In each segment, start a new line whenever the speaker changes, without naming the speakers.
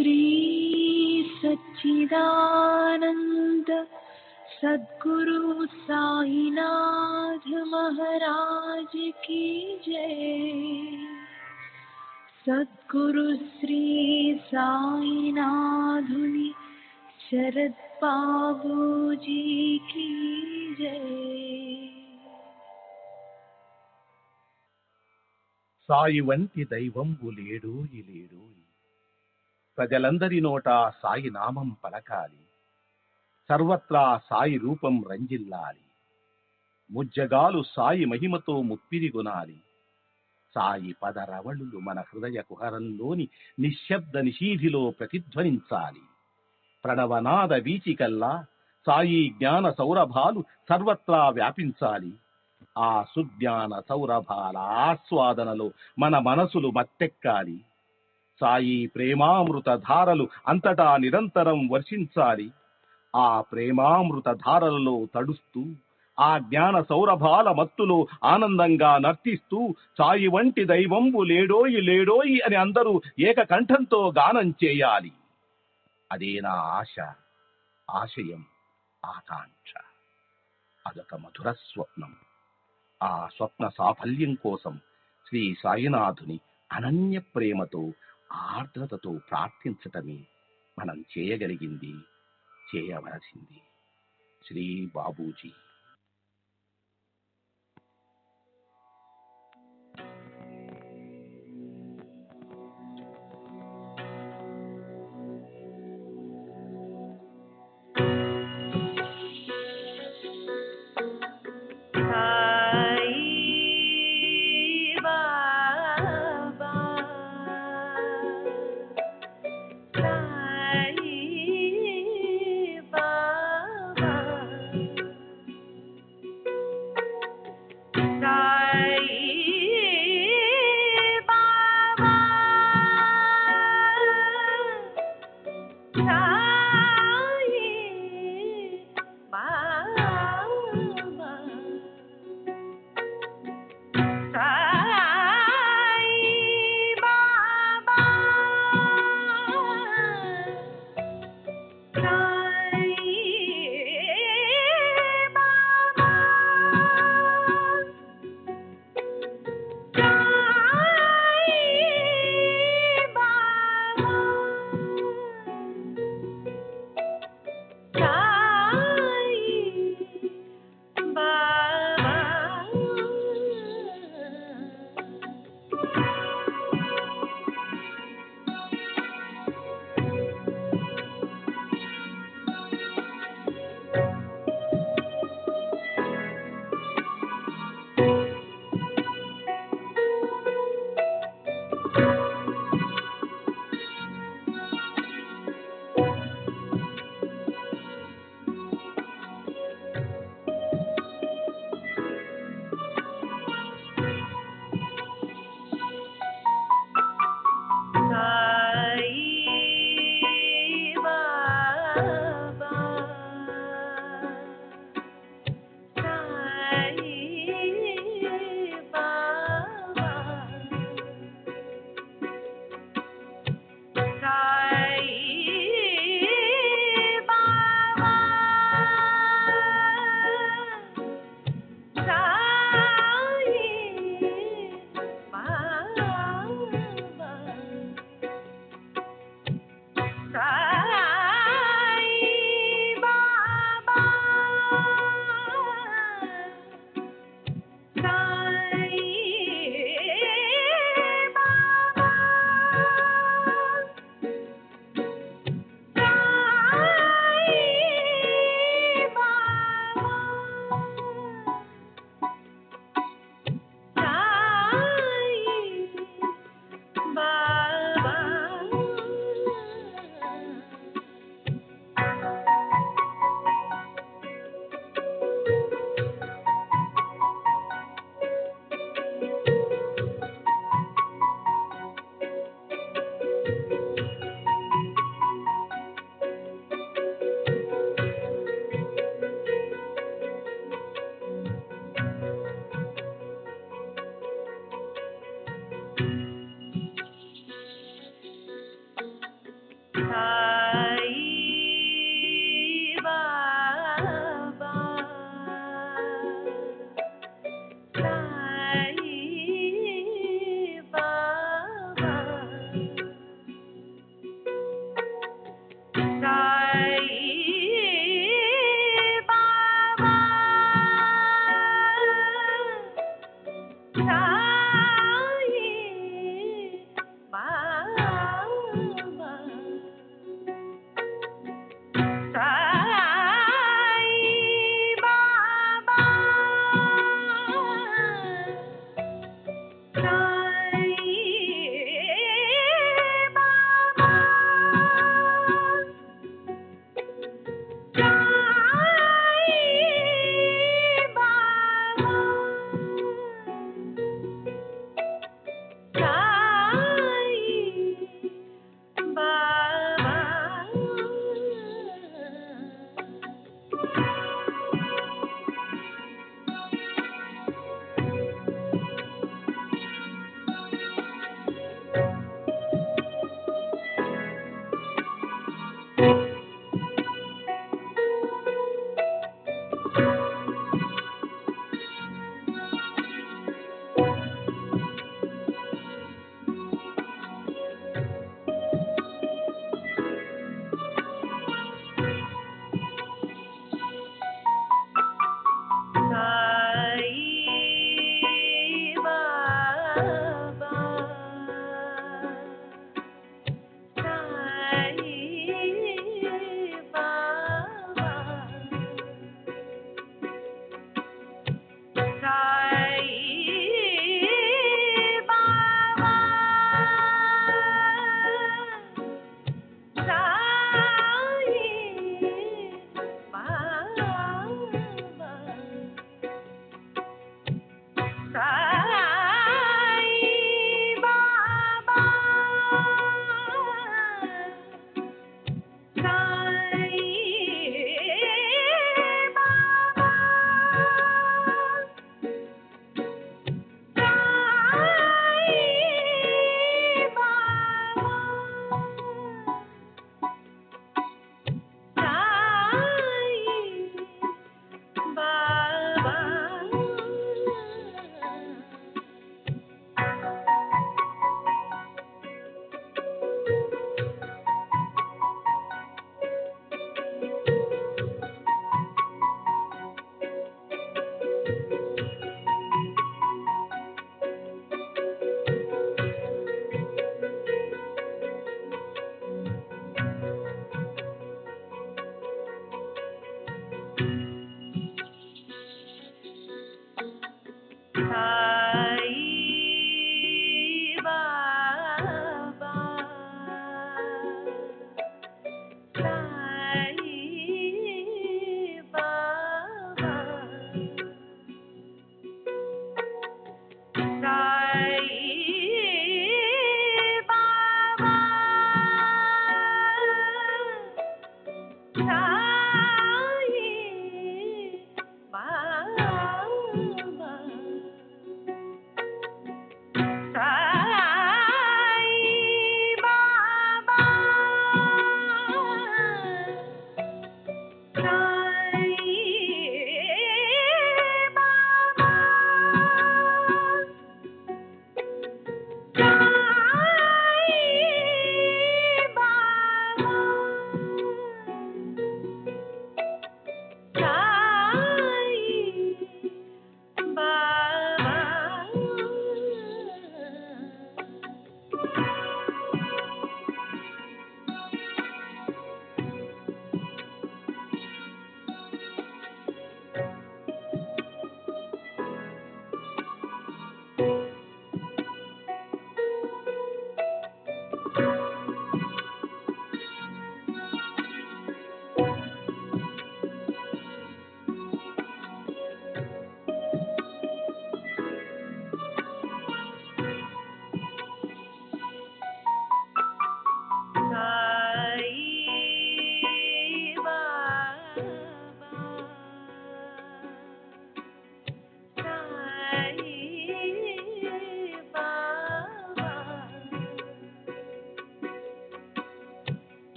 श्री सच्चिदानंद सद्गुरु साईनाथ महाराज की जय। सद्गुरु श्री साईनाथुनि शरद बाबूजी की जय।
సాయి వంటి దైవంబు లేడోయి లేడోయి, ప్రజలందరి నోట సాయి నామం పలకాలి, సర్వత్రా సాయి రూపం రంజిల్లాలి, ముజ్జగాలు సాయి మహిమతో ముప్పిరిగొనాలి. సాయి పదరవళులు మన హృదయ కుహరంలోని నిశ్శబ్ద నిషీధిలో ప్రతిధ్వనించాలి. ప్రణవనాద వీచికల్లా సాయి జ్ఞాన సౌరభాలు సర్వత్రా వ్యాపించాలి. ఆ సుజ్ఞాన సౌరభాల ఆస్వాదనలో మన మనసులు మత్తెక్కాలి. సాయి ప్రేమామృత ధారలు అంతటా నిరంతరం వర్షించాలి. ఆ ప్రేమామృత ధారలలో తడుస్తూ, ఆ జ్ఞాన సౌరభాల మత్తులో ఆనందంగా నర్తిస్తూ సాయి వంటి దైవంబు లేడోయి లేడోయి అని అందరూ ఏకకంఠంతో గానం చేయాలి. అదే నా ఆశ, ఆశయం, ఆకాంక్ష. అదొక మధుర స్వప్నం. ఆ స్వప్న సాఫల్యం కోసం శ్రీ సాయినాథుని అనన్య ప్రేమతో, ఆర్ద్రతతో ప్రార్థించటమే మనం చేయగలిగింది, చేయవలసింది. శ్రీ బాబూజీ.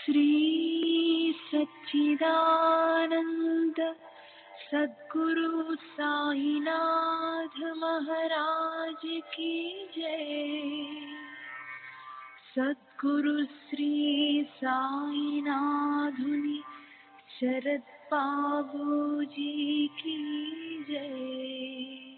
श्री सच्चिदानंद सद्गुरु साईनाथ महाराज की जय। सद्गुरु श्री साईनाथुनि शरद बाबूजी की जय।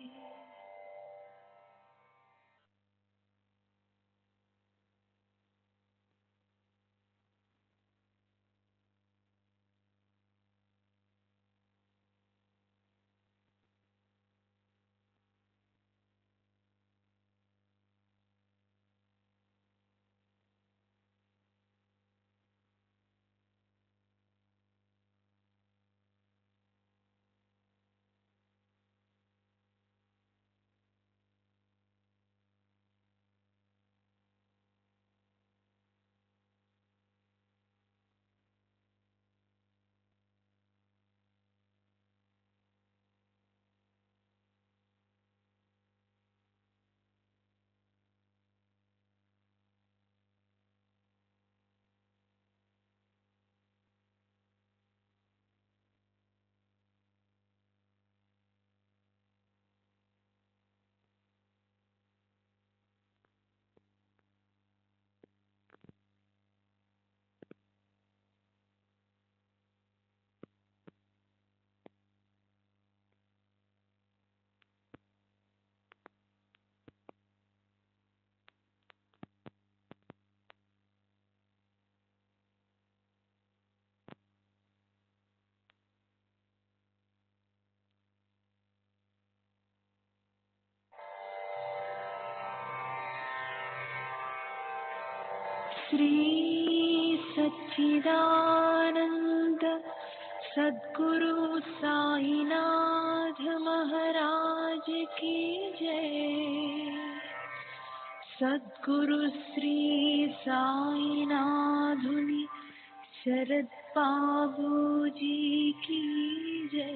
श्री सच्चिदानंद सद्गुरु साईनाथ महाराज की जय। सद्गुरु श्री साईनाथुनि शरद बाबूजी की जय।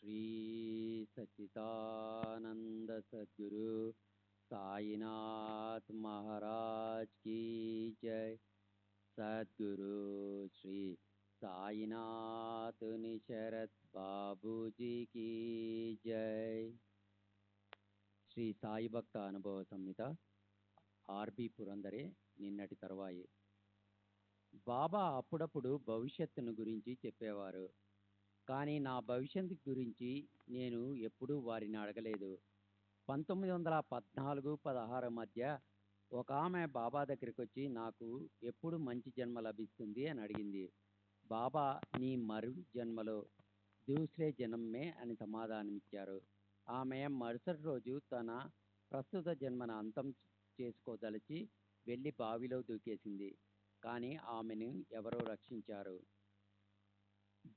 श्री सच्चिदानंद सद्गुरु साईनाथ महाराज की जय। सद्गुरु श्री साईनाथ निशरत बाबूजी की जय। శ్రీ సాయి భక్త అనుభవ సంహిత ఆర్బి పురందరే నిన్నటి తరువాయి. బాబా అప్పుడప్పుడు భవిష్యత్తును గురించి చెప్పేవారు, కానీ నా భవిష్యత్తు గురించి నేను ఎప్పుడూ వారిని అడగలేదు. 1914-16 మధ్య ఒక ఆమె బాబా దగ్గరికి వచ్చి నాకు ఎప్పుడు మంచి జన్మ లభిస్తుంది అని అడిగింది. బాబా నీ మరు జన్మలో దూసరే జన్మే అని సమాధానమిచ్చారు. ఆమె మరుసటి రోజు తన ప్రస్తుత జన్మను అంతం చేసుకోదలిచి వెళ్ళి బావిలో దూకేసింది. కానీ ఆమెను ఎవరో రక్షించారు.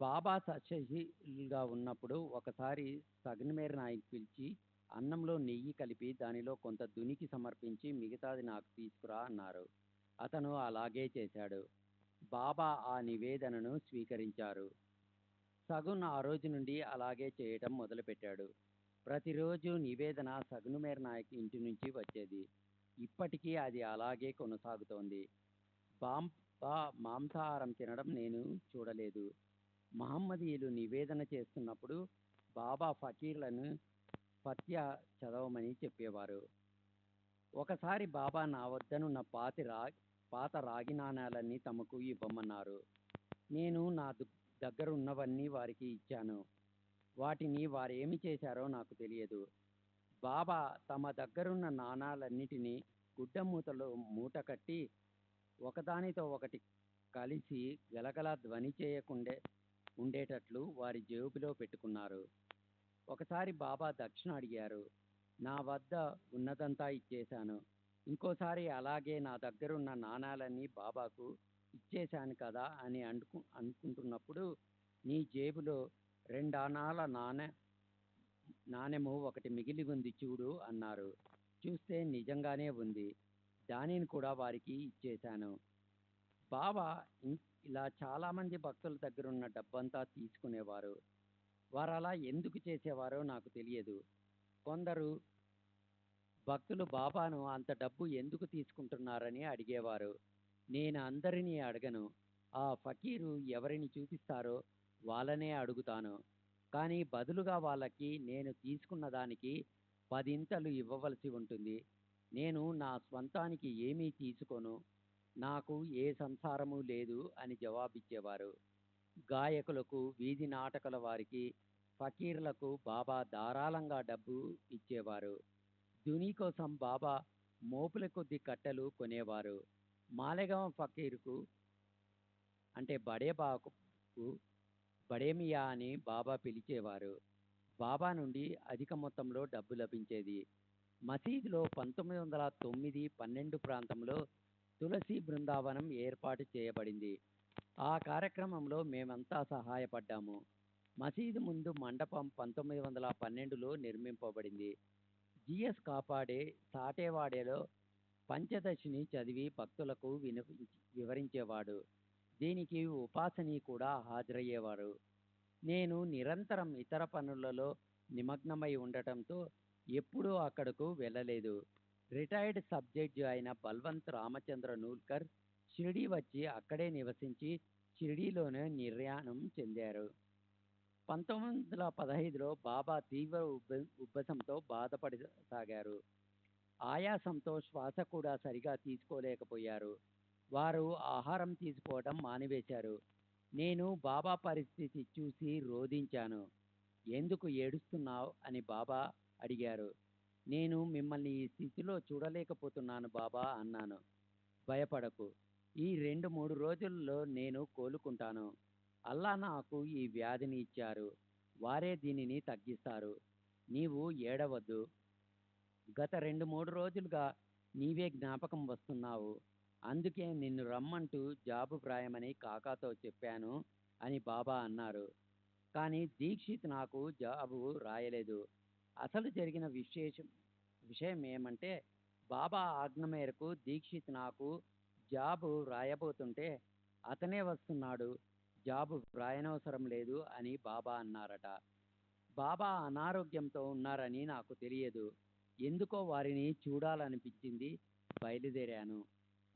బాబా సశీలుగా ఉన్నప్పుడు ఒకసారి సగన్మేర్ నాయక్ పిలిచి అన్నంలో నెయ్యి కలిపి దానిలో కొంత దునికి సమర్పించి మిగతాది నాకు తీసుకురా అన్నారు. అతను అలాగే చేశాడు. బాబా ఆ నివేదనను స్వీకరించారు. సగున్ ఆ రోజు నుండి అలాగే చేయటం మొదలుపెట్టాడు. ప్రతిరోజు నివేదన సగనుమేర్ నాయక్ ఇంటి నుంచి వచ్చేది. ఇప్పటికీ అది అలాగే కొనసాగుతోంది. బాబా మాంసాహారం తినడం నేను చూడలేదు. మహమ్మదీయులు నివేదన చేస్తున్నప్పుడు బాబా ఫకీర్లను ఫత్యా చదవమని చెప్పేవారు. ఒకసారి బాబా నా వద్దనున్న పాత రాగి నాణాలన్నీ తమకు ఇవ్వమన్నారు. నేను నా దగ్గర ఉన్నవన్నీ వారికి ఇచ్చాను. వాటిని వారేమి చేశారో నాకు తెలియదు. బాబా తమ దగ్గరున్న నాణాలన్నిటినీ గుడ్డమూతలో మూట కట్టి ఒకదానితో ఒకటి కలిసి గలగల ధ్వని చేయకుండా ఉండేటట్లు వారి జేబులో పెట్టుకున్నారు. ఒకసారి బాబా దక్షిణ అడిగారు. నా వద్ద ఉన్నదంతా ఇచ్చేశాను. ఇంకోసారి అలాగే నా దగ్గరున్న నాణాలన్నీ బాబాకు ఇచ్చేశాను కదా అని అనుకుంటున్నప్పుడు నీ జేబులో 2 ఆనాల నాణెము ఒకటి మిగిలి ఉంది చూడు అన్నారు. చూస్తే నిజంగానే ఉంది. దానిని కూడా వారికి ఇచ్చేశాను. బాబా ఇలా చాలామంది భక్తుల దగ్గర ఉన్న డబ్బంతా తీసుకునేవారు. వారు అలా ఎందుకు చేసేవారో నాకు తెలియదు. కొందరు భక్తులు బాబాను అంత డబ్బు ఎందుకు తీసుకుంటున్నారని అడిగేవారు. నేను అందరినీ అడగను. ఆ ఫకీరు ఎవరిని చూపిస్తారో వాళ్ళనే అడుగుతాను. కానీ బదులుగా వాళ్ళకి నేను తీసుకున్న దానికి 10 ఇవ్వవలసి ఉంటుంది. నేను నా స్వంతానికి ఏమీ తీసుకోను. నాకు ఏ సంసారము లేదు అని జవాబిచ్చేవారు. గాయకులకు, వీధి నాటకాల వారికి, ఫకీర్లకు బాబా ధారాళంగా డబ్బు ఇచ్చేవారు. దుని కోసం బాబా మోపుల కొద్ది కట్టెలు కొనేవారు. మాలెగాం ఫకీరుకు అంటే బడేబాకు బడేమియా అని బాబా పిలిచేవారు. బాబా నుండి అధిక మొత్తంలో డబ్బు లభించేది. మసీదులో 1909-12 ప్రాంతంలో తులసి బృందావనం ఏర్పాటు చేయబడింది. ఆ కార్యక్రమంలో మేమంతా సహాయపడ్డాము. మసీదు ముందు మండపం 1912లో నిర్మింపబడింది. జిఎస్ కాపాడే సాటేవాడేలో పంచదశిని చదివి భక్తులకు వివరించేవాడు. దీనికి ఉపాసని కూడా హాజరయ్యేవారు. నేను నిరంతరం ఇతర పనులలో నిమగ్నమై ఉండటంతో ఎప్పుడూ అక్కడకు వెళ్ళలేదు. రిటైర్డ్ సబ్ జడ్జి అయిన బల్వంత్ రామచంద్ర నూల్కర్ షిరిడీ వచ్చి అక్కడే నివసించి షిరిడీలోనే నిర్యాణం చెందారు. 1915లో బాబా తీవ్ర ఉబ్బసంతో బాధపడసాగారు. ఆయాసంతో శ్వాస కూడా సరిగా తీసుకోలేకపోయారు. వారు ఆహారం తీసుకోవడం మానివేశారు. నేను బాబా పరిస్థితి చూసి రోదించాను. ఎందుకు ఏడుస్తున్నావు అని బాబా అడిగారు. నేను మిమ్మల్ని ఈ స్థితిలో చూడలేకపోతున్నాను బాబా అన్నాను. భయపడకు, ఈ 2-3 రోజుల్లో నేను కోలుకుంటాను. అల్లా నాకు ఈ వ్యాధిని ఇచ్చారు. వారే దీనిని తగ్గిస్తారు. నీవు ఏడవద్దు. గత 2-3 రోజులుగా నీవే జ్ఞాపకం వస్తున్నావు. అందుకే నిన్ను రమ్మంటూ జాబు వ్రాయమని కాకాతో చెప్పాను అని బాబా అన్నారు. కానీ దీక్షిత్ నాకు జాబు రాయలేదు. అసలు జరిగిన విషయం ఏమంటే బాబా ఆజ్ఞ మేరకు దీక్షిత్ నాకు జాబు రాయబోతుంటే అతనే వస్తున్నాడు, జాబు వ్రాయనవసరం లేదు అని బాబా అన్నారట. బాబా అనారోగ్యంతో ఉన్నారని నాకు తెలియదు. ఎందుకో వారిని చూడాలనిపించింది. బయలుదేరాను.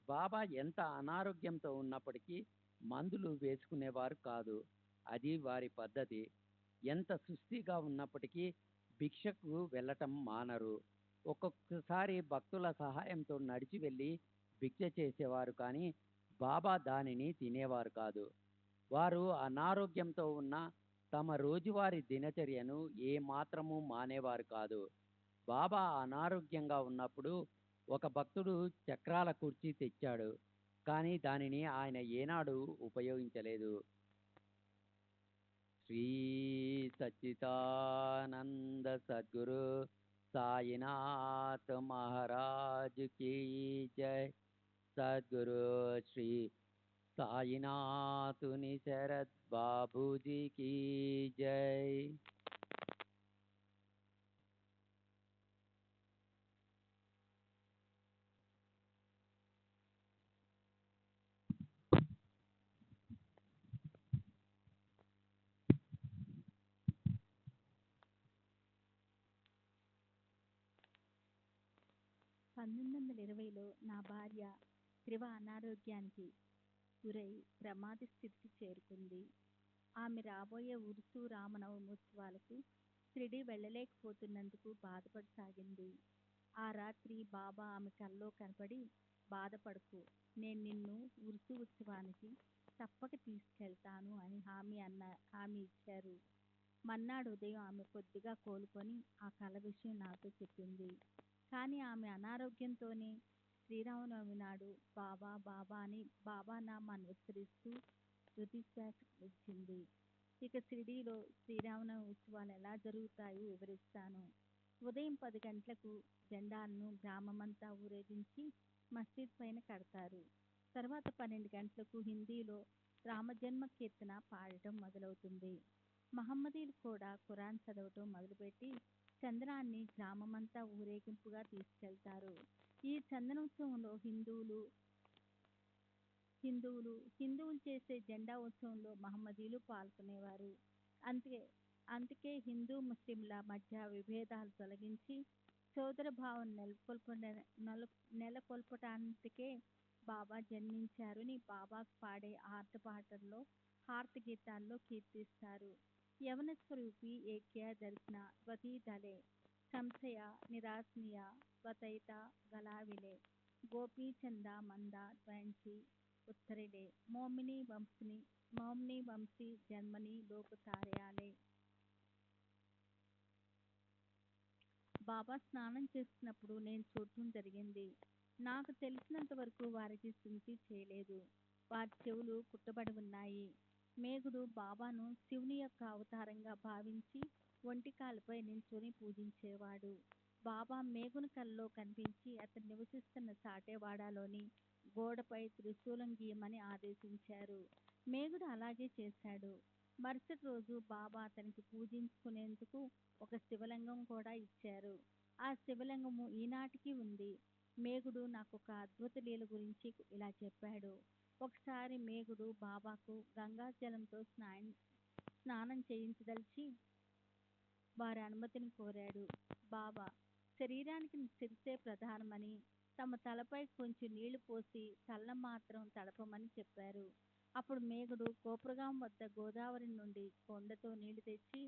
బాబా ఎంత అనారోగ్యంతో ఉన్నప్పటికీ మందులు వేసుకునేవారు కాదు. అది వారి పద్ధతి. ఎంత సుస్థిగా ఉన్నప్పటికీ భిక్షకు వెళ్ళటం మానరు. ఒక్కొక్కసారి భక్తుల సహాయంతో నడిచి వెళ్ళి భిక్ష చేసేవారు, కానీ బాబా దానిని తినేవారు కాదు. వారు అనారోగ్యంతో ఉన్న తమ రోజువారీ దినచర్యను ఏమాత్రము మానేవారు కాదు. బాబా అనారోగ్యంగా ఉన్నప్పుడు ఒక భక్తుడు చక్రాల కుర్చీ తెచ్చాడు, కానీ దానిని ఆయన ఏనాడు ఉపయోగించలేదు. శ్రీ సచ్చిదానంద సద్గురు సాయినాథ్ మహారాజ్ కీ జై. సద్గురు శ్రీ సాయినాథుని శరత్ బాబూజీ కీ జై.
పంతొమ్మిది వందల ఇరవైలో నా భార్య తీవ్ర అనారోగ్యానికి గురై ప్రమాద స్థితికి చేరుకుంది. ఆమె రాబోయే ఉరుసు రామనవమి ఉత్సవాలకు షిరిడి వెళ్ళలేకపోతున్నందుకు బాధపడసాగింది. ఆ రాత్రి బాబా ఆమె కల్లో కనపడి, బాధపడకు, నేను నిన్ను ఉరుసు ఉత్సవానికి తప్పక తీసుకెళ్తాను అని హామీ ఇచ్చారు. మర్నాడు ఉదయం ఆమె కొద్దిగా కోలుకొని ఆ కల విషయం నాతో చెప్పింది. కానీ ఆమె అనారోగ్యంతోనే శ్రీరామనవమి నాడు బాబా బాబా అని బాబా నామాన్ని ఉచ్చరిస్తూ తుదిశ్వాస విడిచింది. ఇక షిరిడీలో శ్రీరామనవమి ఉత్సవాలు ఎలా జరుగుతాయో వివరిస్తాను. ఉదయం 10 గంటలకు జెండాలను గ్రామమంతా ఊరేగించి మసీద్ పైన కడతారు. తర్వాత 12 గంటలకు హిందీలో రామజన్మ కీర్తన పాడటం మొదలవుతుంది. మహమ్మదీయులు కూడా ఖురాన్ చదవటం మొదలుపెట్టి చందనాన్ని గ్రామమంతా ఊరేగింపుగా తీసుకెళ్తారు. ఈ చందనోత్సవంలో హిందువులు చేసే జెండా ఉత్సవంలో మహమ్మదీయులు పాల్గొనేవారు. అందుకే హిందూ ముస్లింల మధ్య విభేదాలు తొలగించి సోదర భావం నెలకొల్పటానికే బాబా జన్మించారని బాబాకు పాడే ఆర్తపాటల్లో హారతి గీతాల్లో కీర్తిస్తారు. యవన స్వరూపి ఏక్య దర్శన స్వతీ దళే సంశయ నిరాశనీయ స్వతైత గలావిలే గోపీ చంద మంద త్వంచి ఉత్తరిలే మోమిని వంశీ జన్మని లోక తారయాలే. బాబా స్నానం చేస్తున్నప్పుడు నేను చూడటం జరిగింది. నాకు తెలిసినంత వరకు వారికి సుంతి చేయలేదు. వారి చెవులు కుట్టబడి ఉన్నాయి. మేఘుడు బాబాను శివుని యొక్క అవతారంగా భావించి ఒంటికాలపై నించుని పూజించేవాడు. బాబా మేఘుని కలలో కనిపించి అతను నివసిస్తున్న సాటేవాడలోని గోడపై త్రిశూలం గీయమని ఆదేశించారు. మేఘుడు అలాగే చేశాడు. మరుసటి రోజు బాబా అతనికి పూజించుకునేందుకు ఒక శివలింగం కూడా ఇచ్చారు. ఆ శివలింగము ఈనాటికి ఉంది. మేఘుడు నాకు ఒక అద్భుత లీల గురించి ఇలా చెప్పాడు. ఒకసారి మేఘుడు బాబాకు గంగా జలంతో స్నానం చేయించదలిచి వారి అనుమతిని కోరాడు. బాబా శరీరానికి శిరసే ప్రధానమని, తమ తలపై కొంచెం నీళ్లు పోసి తలను మాత్రం తడపమని చెప్పారు. అప్పుడు మేఘుడు కోపురగాం వద్ద గోదావరి నుండి కొండతో నీళ్లు తెచ్చి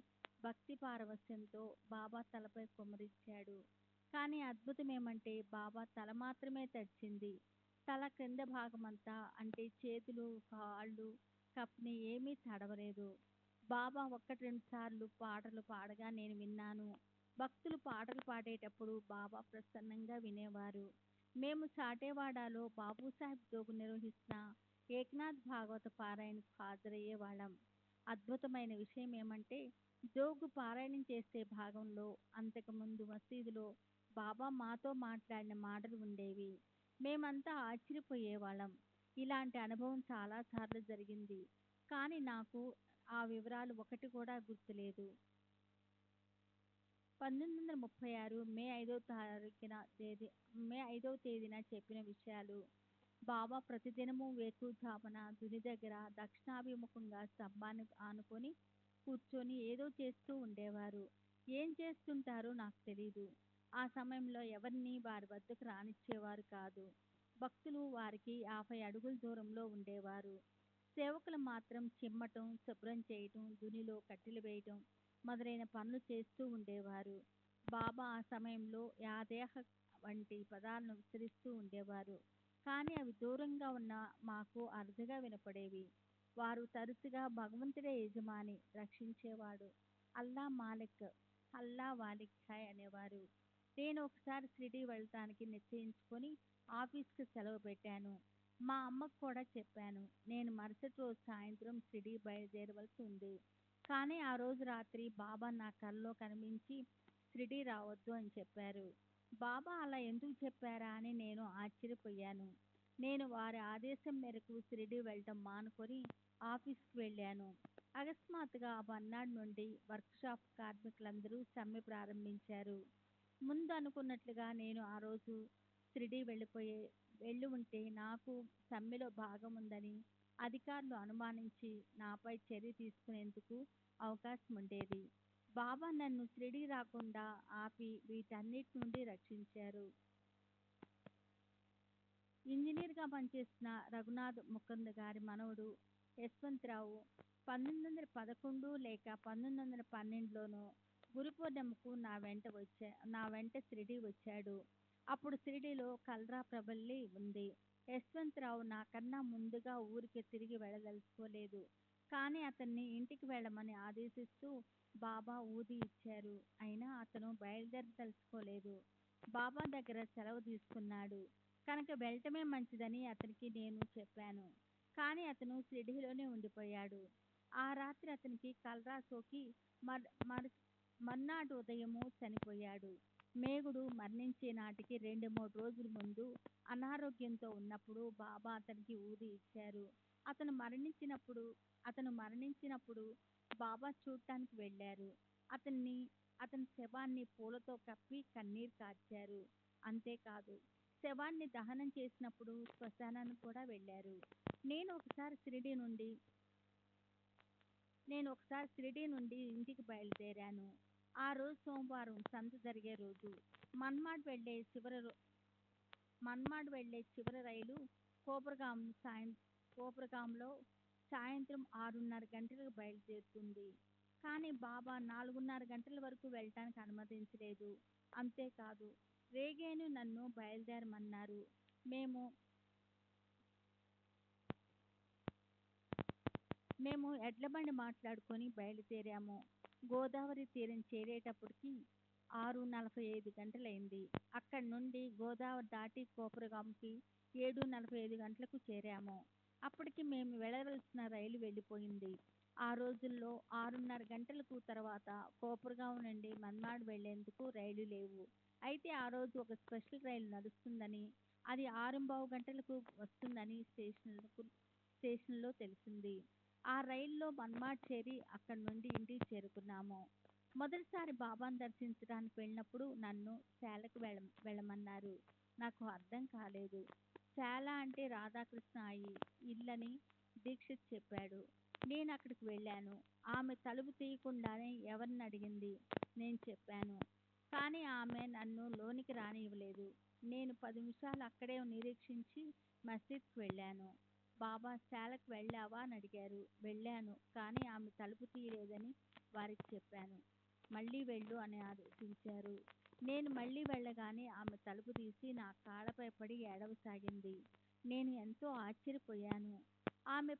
భక్తి పారవస్యంతో బాబా తలపై కుమ్మరించాడు. కానీ అద్భుతం ఏమంటే బాబా తల మాత్రమే తడిచింది. తల క్రింద భాగమంతా అంటే చేతులు, కాళ్ళు, కప్ని ఏమీ తడవలేదు. బాబా 1-2 సార్లు పాటలు పాడగా నేను విన్నాను. భక్తులు పాటలు పాడేటప్పుడు బాబా ప్రసన్నంగా వినేవారు. మేము సాటేవాడలో బాబూసాహెబ్ జోగు నిర్వహిస్తున్న ఏక్నాథ్ భాగవత పారాయణకు హాజరయ్యే వాళ్ళం. అద్భుతమైన విషయం ఏమంటే జోగు పారాయణం చేసే భాగంలో అంతకుముందు మసీదులో బాబా మాతో మాట్లాడిన మాటలు ఉండేవి. మేమంతా ఆశ్చర్యపోయేవాళ్ళం. ఇలాంటి అనుభవం చాలాసార్లు జరిగింది, కానీ నాకు ఆ వివరాలు ఒకటి కూడా గుర్తులేదు. 1936 మే 5వ తేదీన చెప్పిన విషయాలు. బాబా ప్రతిదినము వేకువజామున దుని దగ్గర దక్షిణాభిముఖంగా స్తంభాన్ని ఆనుకొని కూర్చొని ఏదో చేస్తూ ఉండేవారు. ఏం చేస్తుంటారో నాకు తెలీదు. ఆ సమయంలో ఎవరిని వారి వద్దకు రానిచ్చేవారు కాదు. భక్తులు వారికి 50 అడుగుల దూరంలో ఉండేవారు. సేవకులు మాత్రం చిమ్మటం, శుభ్రం చేయటం, దునిలో కట్టెలు వేయటం మొదలైన పనులు చేస్తూ ఉండేవారు. బాబా ఆ సమయంలో యాదేహ వంటి పదాలను ఉచ్చరిస్తూ ఉండేవారు. కానీ అవి దూరంగా ఉన్న మాకు అరుదుగా వినపడేవి. వారు తరచుగా భగవంతుడే యజమాని, రక్షించేవాడు, అల్లా మాలిక్, అల్లా వాలిక్ హై అనేవారు. నేను ఒకసారి షిరిడీ వెళ్ళటానికి నిశ్చయించుకొని ఆఫీస్కి సెలవు పెట్టాను. మా అమ్మకు కూడా చెప్పాను. నేను మరుసటి రోజు సాయంత్రం షిరిడీ బయలుదేరవలసి ఉంది. కానీ ఆ రోజు రాత్రి బాబా నా కలలో కనిపించి షిరిడీ రావద్దు అని చెప్పారు. బాబా అలా ఎందుకు చెప్పారా అని నేను ఆశ్చర్యపోయాను. నేను వారి ఆదేశం మేరకు షిరిడీ వెళ్ళటం మానుకొని ఆఫీస్కి వెళ్ళాను. అకస్మాత్తుగా ఆ మర్నాడు నుండి వర్క్షాప్ కార్మికులందరూ సమ్మె ప్రారంభించారు. ముందు అనుకున్నట్లుగా నేను ఆ రోజు షిరిడీ వెళ్ళి ఉంటే నాకు సమ్మెలో భాగం ఉందని అధికారులు అనుమానించి నాపై చర్య తీసుకునేందుకు అవకాశం ఉండేది. బాబా నన్ను షిరిడీ రాకుండా ఆపి వీటన్నిటి నుండి రక్షించారు. ఇంజనీర్గా పనిచేస్తున్న రఘునాథ్ ముకుంద్ గారి మనవడు యశ్వంతరావు 1911 లేక 1912లోనో గురు పౌర్ణమికు నా వెంట షిరిడీ వచ్చాడు. అప్పుడు షిరిడీలో కల్రా ప్రబలి ఉంది. యశ్వంతరావు నాకన్నా ముందుగా ఊరికి తిరిగి వెళ్ళదలుచుకోలేదు. కానీ అతన్ని ఇంటికి వెళ్ళమని ఆదేశిస్తూ బాబా ఊది ఇచ్చారు. అయినా అతను బయలుదేరదలుచుకోలేదు. బాబా దగ్గర సెలవు తీసుకున్నాడు కనుక వెళ్ళటమే మంచిదని అతనికి నేను చెప్పాను. కానీ అతను షిరిడీలోనే ఉండిపోయాడు. ఆ రాత్రి అతనికి కలరా సోకి మర్నాడు ఉదయము చనిపోయాడు. మేగుడు మరణించే నాటికి 2-3 రోజుల ముందు అనారోగ్యంతో ఉన్నప్పుడు బాబా అతనికి ఊది ఇచ్చారు. అతను మరణించినప్పుడు బాబా చూడటానికి వెళ్ళారు. అతని శవాన్ని పూలతో కప్పి కన్నీరు కార్చారు. అంతేకాదు, శవాన్ని దహనం చేసినప్పుడు శ్మశానానికి కూడా వెళ్ళారు. నేను ఒకసారి షిరిడీ నుండి ఇంటికి బయలుదేరాను. ఆ రోజు సోమవారం, సంత జరిగే రోజు. మన్మాడ్ వెళ్లే చివరి రైలు కోపర్గాంలో సాయంత్రం 6:30 గంటలకు బయలుదేరుతుంది. కానీ బాబా 4:30 గంటల వరకు వెళ్ళటానికి అనుమతించలేదు. అంతేకాదు, రేగేను నన్ను బయలుదేరమన్నారు. మేము ఎడ్లబండి మాట్లాడుకొని బయలుదేరాము. గోదావరి తీరం చేరేటప్పటికి 6:45 గంటలైంది. అక్కడి నుండి గోదావరి దాటి కోపర్గాంకి 7:45 గంటలకు చేరాము. అప్పటికి మేము వెళ్ళవలసిన రైలు వెళ్ళిపోయింది. ఆ రోజుల్లో 6:30 గంటలకు తర్వాత కోపర్గాం నుండి మన్మాడ్ వెళ్లేందుకు రైలు లేవు. అయితే ఆ రోజు ఒక స్పెషల్ రైలు నడుస్తుందని, అది 6:15 గంటలకు వస్తుందని స్టేషన్లో తెలిసింది. ఆ రైల్లో మన్మాడ్ చేరి అక్కడి నుండి ఇంటికి చేరుకున్నాము. మొదటిసారి బాబాను దర్శించడానికి వెళ్ళినప్పుడు నన్ను శాలకు వెళ్ళమన్నారు. నాకు అర్థం కాలేదు. శాల అంటే రాధాకృష్ణ ఇల్లని దీక్షిత్ చెప్పాడు. నేను అక్కడికి వెళ్ళాను. ఆమె తలుపు తీయకుండానే ఎవరిని అడిగింది. నేను చెప్పాను. కానీ ఆమె నన్ను లోనికి రానివ్వలేదు. నేను 10 నిమిషాలు అక్కడే నిరీక్షించి మసీద్కి వెళ్ళాను. బాబా శాలకు వెళ్ళావా అని అడిగారు. వెళ్ళాను, కానీ ఆమె తలుపు తీయలేదని వారికి చెప్పాను. మళ్ళీ వెళ్ళు అని ఆదేశించారు. నేను మళ్ళీ వెళ్ళగానే ఆమె తలుపు తీసి నా కాళ్ళపై పడి ఏడవసాగింది. నేను ఎంతో ఆశ్చర్యపోయాను. ఆమె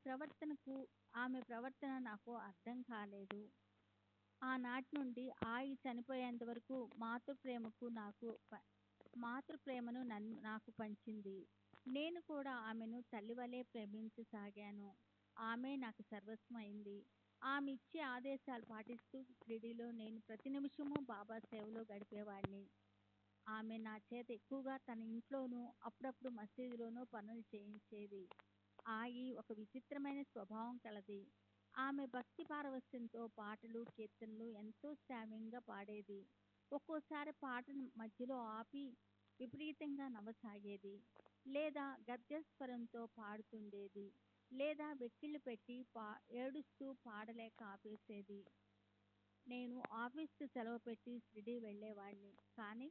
ప్రవర్తన నాకు అర్థం కాలేదు. ఆనాటి నుండి చనిపోయేంత వరకు మాతృప్రేమను నాకు పంచింది. నేను కూడా ఆమెను తల్లివలే ప్రేమించసాగాను. ఆమె నాకు సర్వస్వం అయింది. ఆమె ఇచ్చే ఆదేశాలు పాటిస్తూ షిరిడీలో నేను ప్రతి నిమిషము బాబా సేవలో గడిపేవాడిని. ఆమె నా చేత ఎక్కువగా తన ఇంట్లోనూ అప్పుడప్పుడు మసీదులోనూ పనులు చేయించేది. ఒక విచిత్రమైన స్వభావం కలది. ఆమె భక్తి పారవస్యంతో పాటలు, కీర్తనలు ఎంతో శ్రావ్యంగా పాడేది. ఒక్కోసారి పాటను మధ్యలో ఆపి విపరీతంగా నవ్వసాగేది, లేదా గద్యస్వరంతో పాడుతుండేది. లేదా వెక్కిళ్ళు పెట్టి ఏడుస్తూ పాడలేక ఆపేసేది. నేను ఆఫీస్కి సెలవు పెట్టి షిరిడీ వెళ్ళేవాడిని. కానీ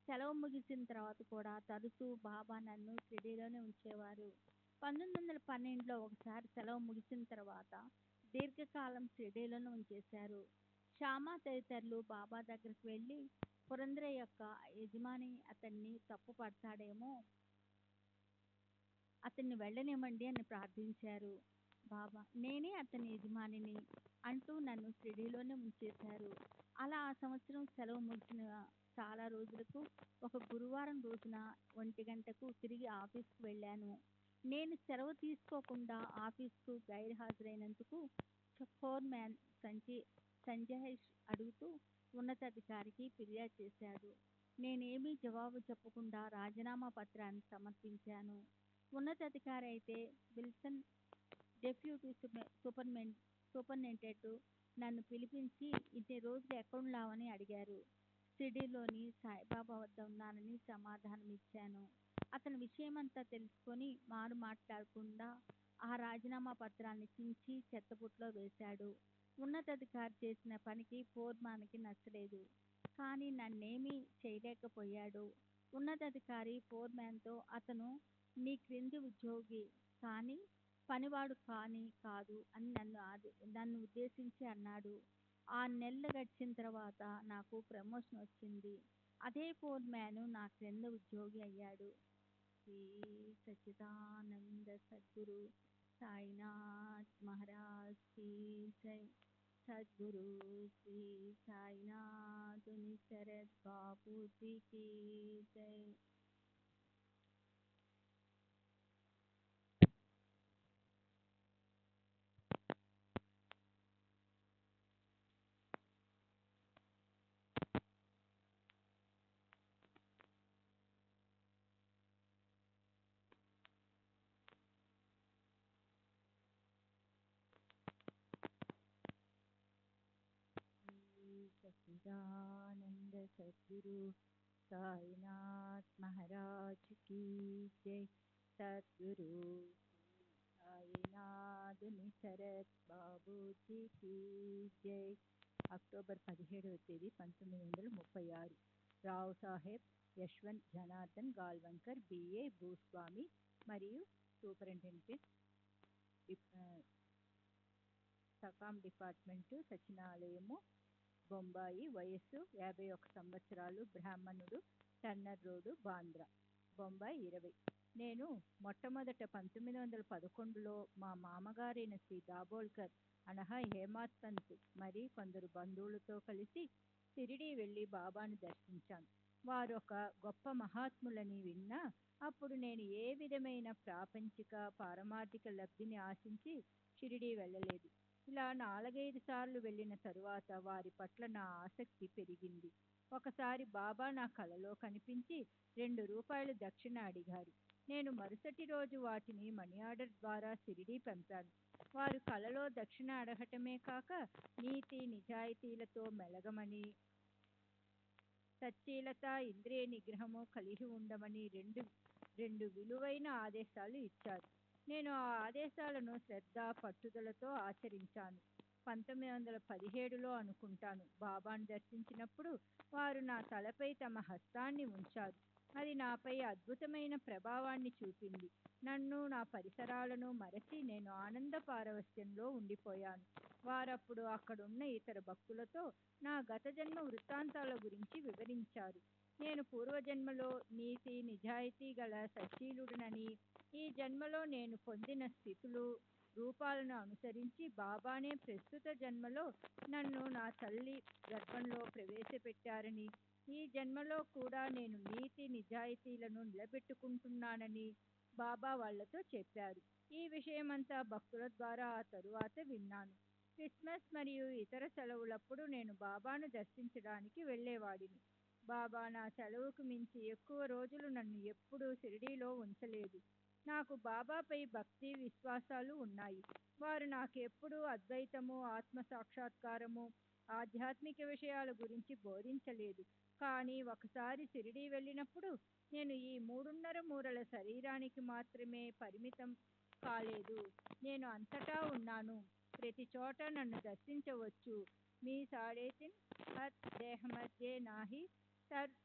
సెలవు ముగిసిన తర్వాత కూడా తరచూ బాబా నన్ను షిరిడీలోనే ఉంచేవారు. 1912లో ఒకసారి సెలవు ముగిసిన తర్వాత దీర్ఘకాలం షిరిడీలోనే ఉంచేశారు. శ్యామ తదితరులు బాబా దగ్గరికి వెళ్ళి పురందర యొక్క యజమాని అతన్ని తప్పు పడతాడేమో, అతన్ని వెళ్ళనివ్వండి అని ప్రార్థించారు. బాబా నేనే అతని యజమానిని అంటూ నన్ను షిరిడీలోనే ఉంచేశారు. అలా ఆ సంవత్సరం సెలవు ముగిసిన చాలా రోజులకు ఒక గురువారం రోజున 1 గంటకు తిరిగి ఆఫీస్కు వెళ్ళాను. నేను సెలవు తీసుకోకుండా ఆఫీస్కు గైర్హాజరైనందుకు ఫోర్మ్యాన్ సంజయ్ అడుగుతూ ఉన్నతాధికారికి ఫిర్యాదు చేశాడు. నేనేమీ జవాబు చెప్పకుండా రాజీనామా పత్రాన్ని సమర్పించాను. ఉన్నతాధికారి అయితే విల్సన్ డెప్యూటీ సూపరింటెండెంట్ నన్ను పిలిపించి ఇన్ని రోజులు ఎక్కడున్నావని అడిగారు. షిరిడీలోని సాయిబాబా వద్ద ఉన్నానని సమాధానం ఇచ్చాను. అతని విషయమంతా తెలుసుకొని మారు మాట్లాడకుండా ఆ రాజీనామా పత్రాన్ని చించి చెత్తబుట్టలో వేశాడు. ఉన్నతాధికారి చేసిన పనికి ఫోర్మాన్కి నచ్చలేదు. కానీ నన్నేమీ చేయలేకపోయాడు. ఉన్నతాధికారి ఫోర్మాన్తో అతను నీ క్రింది ఉద్యోగి కానీ పనివాడు కాదు అని నన్ను ఉద్దేశించి అన్నాడు. 6 నెలలు గడిచిన తర్వాత నాకు ప్రమోషన్ వచ్చింది. అదే ఫోర్మ్యాన్ నా క్రింద ఉద్యోగి అయ్యాడు. శ్రీ సచ్చిదానంద సద్గురు సాయినాథ్ మహారాజ్ కీ జై. సద్గురు శ్రీ సాయినాథుని శరత్ బాపూజీ కీ జై. సచ్చిదానంద సద్గురు సాయినాథ్ మహారాజ్ కీ జై. సద్గురు సాయినాథుని శరత్ బాబూజీ కీ జై. అక్టోబర్ 17వ తేదీ 1936. రావు సాహెబ్ యశ్వంత్ జనార్దన్ గాల్వన్కర్ బిఏ భూస్వామి మరియు సూపరింటెండెంట్ సకాం డిపార్ట్మెంటు సచివాలయము బొంబాయి. వయస్సు 51 సంవత్సరాలు. బ్రాహ్మణుడు. Turner road Bandra. బొంబాయి 20. నేను మొట్టమొదట 1911లో మా మామగారైన శ్రీ దాబోల్కర్ అనగా హేమాత్ పంత్ మరి కొందరు బంధువులతో కలిసి షిరిడీ వెళ్ళి బాబాను దర్శించాను. వారు ఒక గొప్ప మహాత్ములని విన్నా అప్పుడు నేను ఏ విధమైన ప్రాపంచిక పారమార్థిక లబ్ధిని ఆశించి షిరిడీ వెళ్ళలేదు. ఇలా 4-5 సార్లు వెళ్ళిన తరువాత వారి పట్ల నా ఆసక్తి పెరిగింది. ఒకసారి బాబా నా కలలో కనిపించి 2 రూపాయలు దక్షిణ అడిగారు. నేను మరుసటి రోజు వాటిని మనీ ఆర్డర్ ద్వారా షిరిడీ పంపాను. వారు కలలో దక్షిణ అడగటమే కాక నీతి నిజాయితీలతో మెలగమని, సచ్చీలత ఇంద్రియ నిగ్రహము కలిగి ఉండమని రెండు విలువైన ఆదేశాలు ఇచ్చారు. నేను ఆ ఆదేశాలను శ్రద్ధ పట్టుదలతో ఆచరించాను. 1917లో అనుకుంటాను బాబాను దర్శించినప్పుడు వారు నా తలపై తమ హస్తాన్ని ఉంచారు. అది నాపై అద్భుతమైన ప్రభావాన్ని చూపింది. నన్ను నా పరిసరాలను మరచి నేను ఆనంద పారవస్యంలో ఉండిపోయాను. వారప్పుడు అక్కడున్న ఇతర భక్తులతో నా గత జన్మ వృత్తాంతాల గురించి వివరించారు. నేను పూర్వజన్మలో నీతి నిజాయితీ గల సచ్చీలుడనని, ఈ జన్మలో నేను పొందిన స్థితులు రూపాలను అనుసరించి బాబానే ప్రస్తుత జన్మలో నన్ను నా తల్లి గర్భంలో ప్రవేశపెట్టారని, ఈ జన్మలో కూడా నేను నీతి నిజాయితీలను నిలబెట్టుకుంటున్నానని బాబా వాళ్లతో చెప్పారు. ఈ విషయమంతా భక్తుల ద్వారా ఆ తరువాత విన్నాను. క్రిస్మస్ మరియు ఇతర సెలవులప్పుడు నేను బాబాను దర్శించడానికి వెళ్ళేవాడిని. బాబా నా సెలవుకు మించి ఎక్కువ రోజులు నన్ను ఎప్పుడూ షిరిడీలో ఉంచలేదు. నాకు బాబాపై భక్తి విశ్వాసాలు ఉన్నాయి. వారు నాకు ఎప్పుడూ అద్వైతము, ఆత్మ సాక్షాత్కారము, ఆధ్యాత్మిక విషయాల గురించి బోధించలేదు. కానీ ఒకసారి షిరిడీ వెళ్ళినప్పుడు నేను ఈ 3.5 మూరల శరీరానికి మాత్రమే పరిమితం
కాలేదు. నేను అంతటా ఉన్నాను. ప్రతి చోట నన్ను దర్శించవచ్చు. మీ సాడేతిన్ హర్ దేహమధ్యే నాహి సర్వ్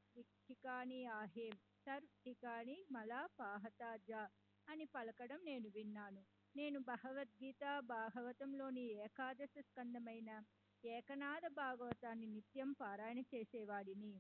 ఠికాణి ఆహేం సర్వ్ ఠికాణి మలా పాహతా జా అని పలకడం నేను విన్నాను. నేను భగవద్గీత భాగవతంలోని ఏకాదశ స్కందమైన ఏకనాథ భాగవతాన్ని నిత్యం పారాయణ చేసేవాడిని.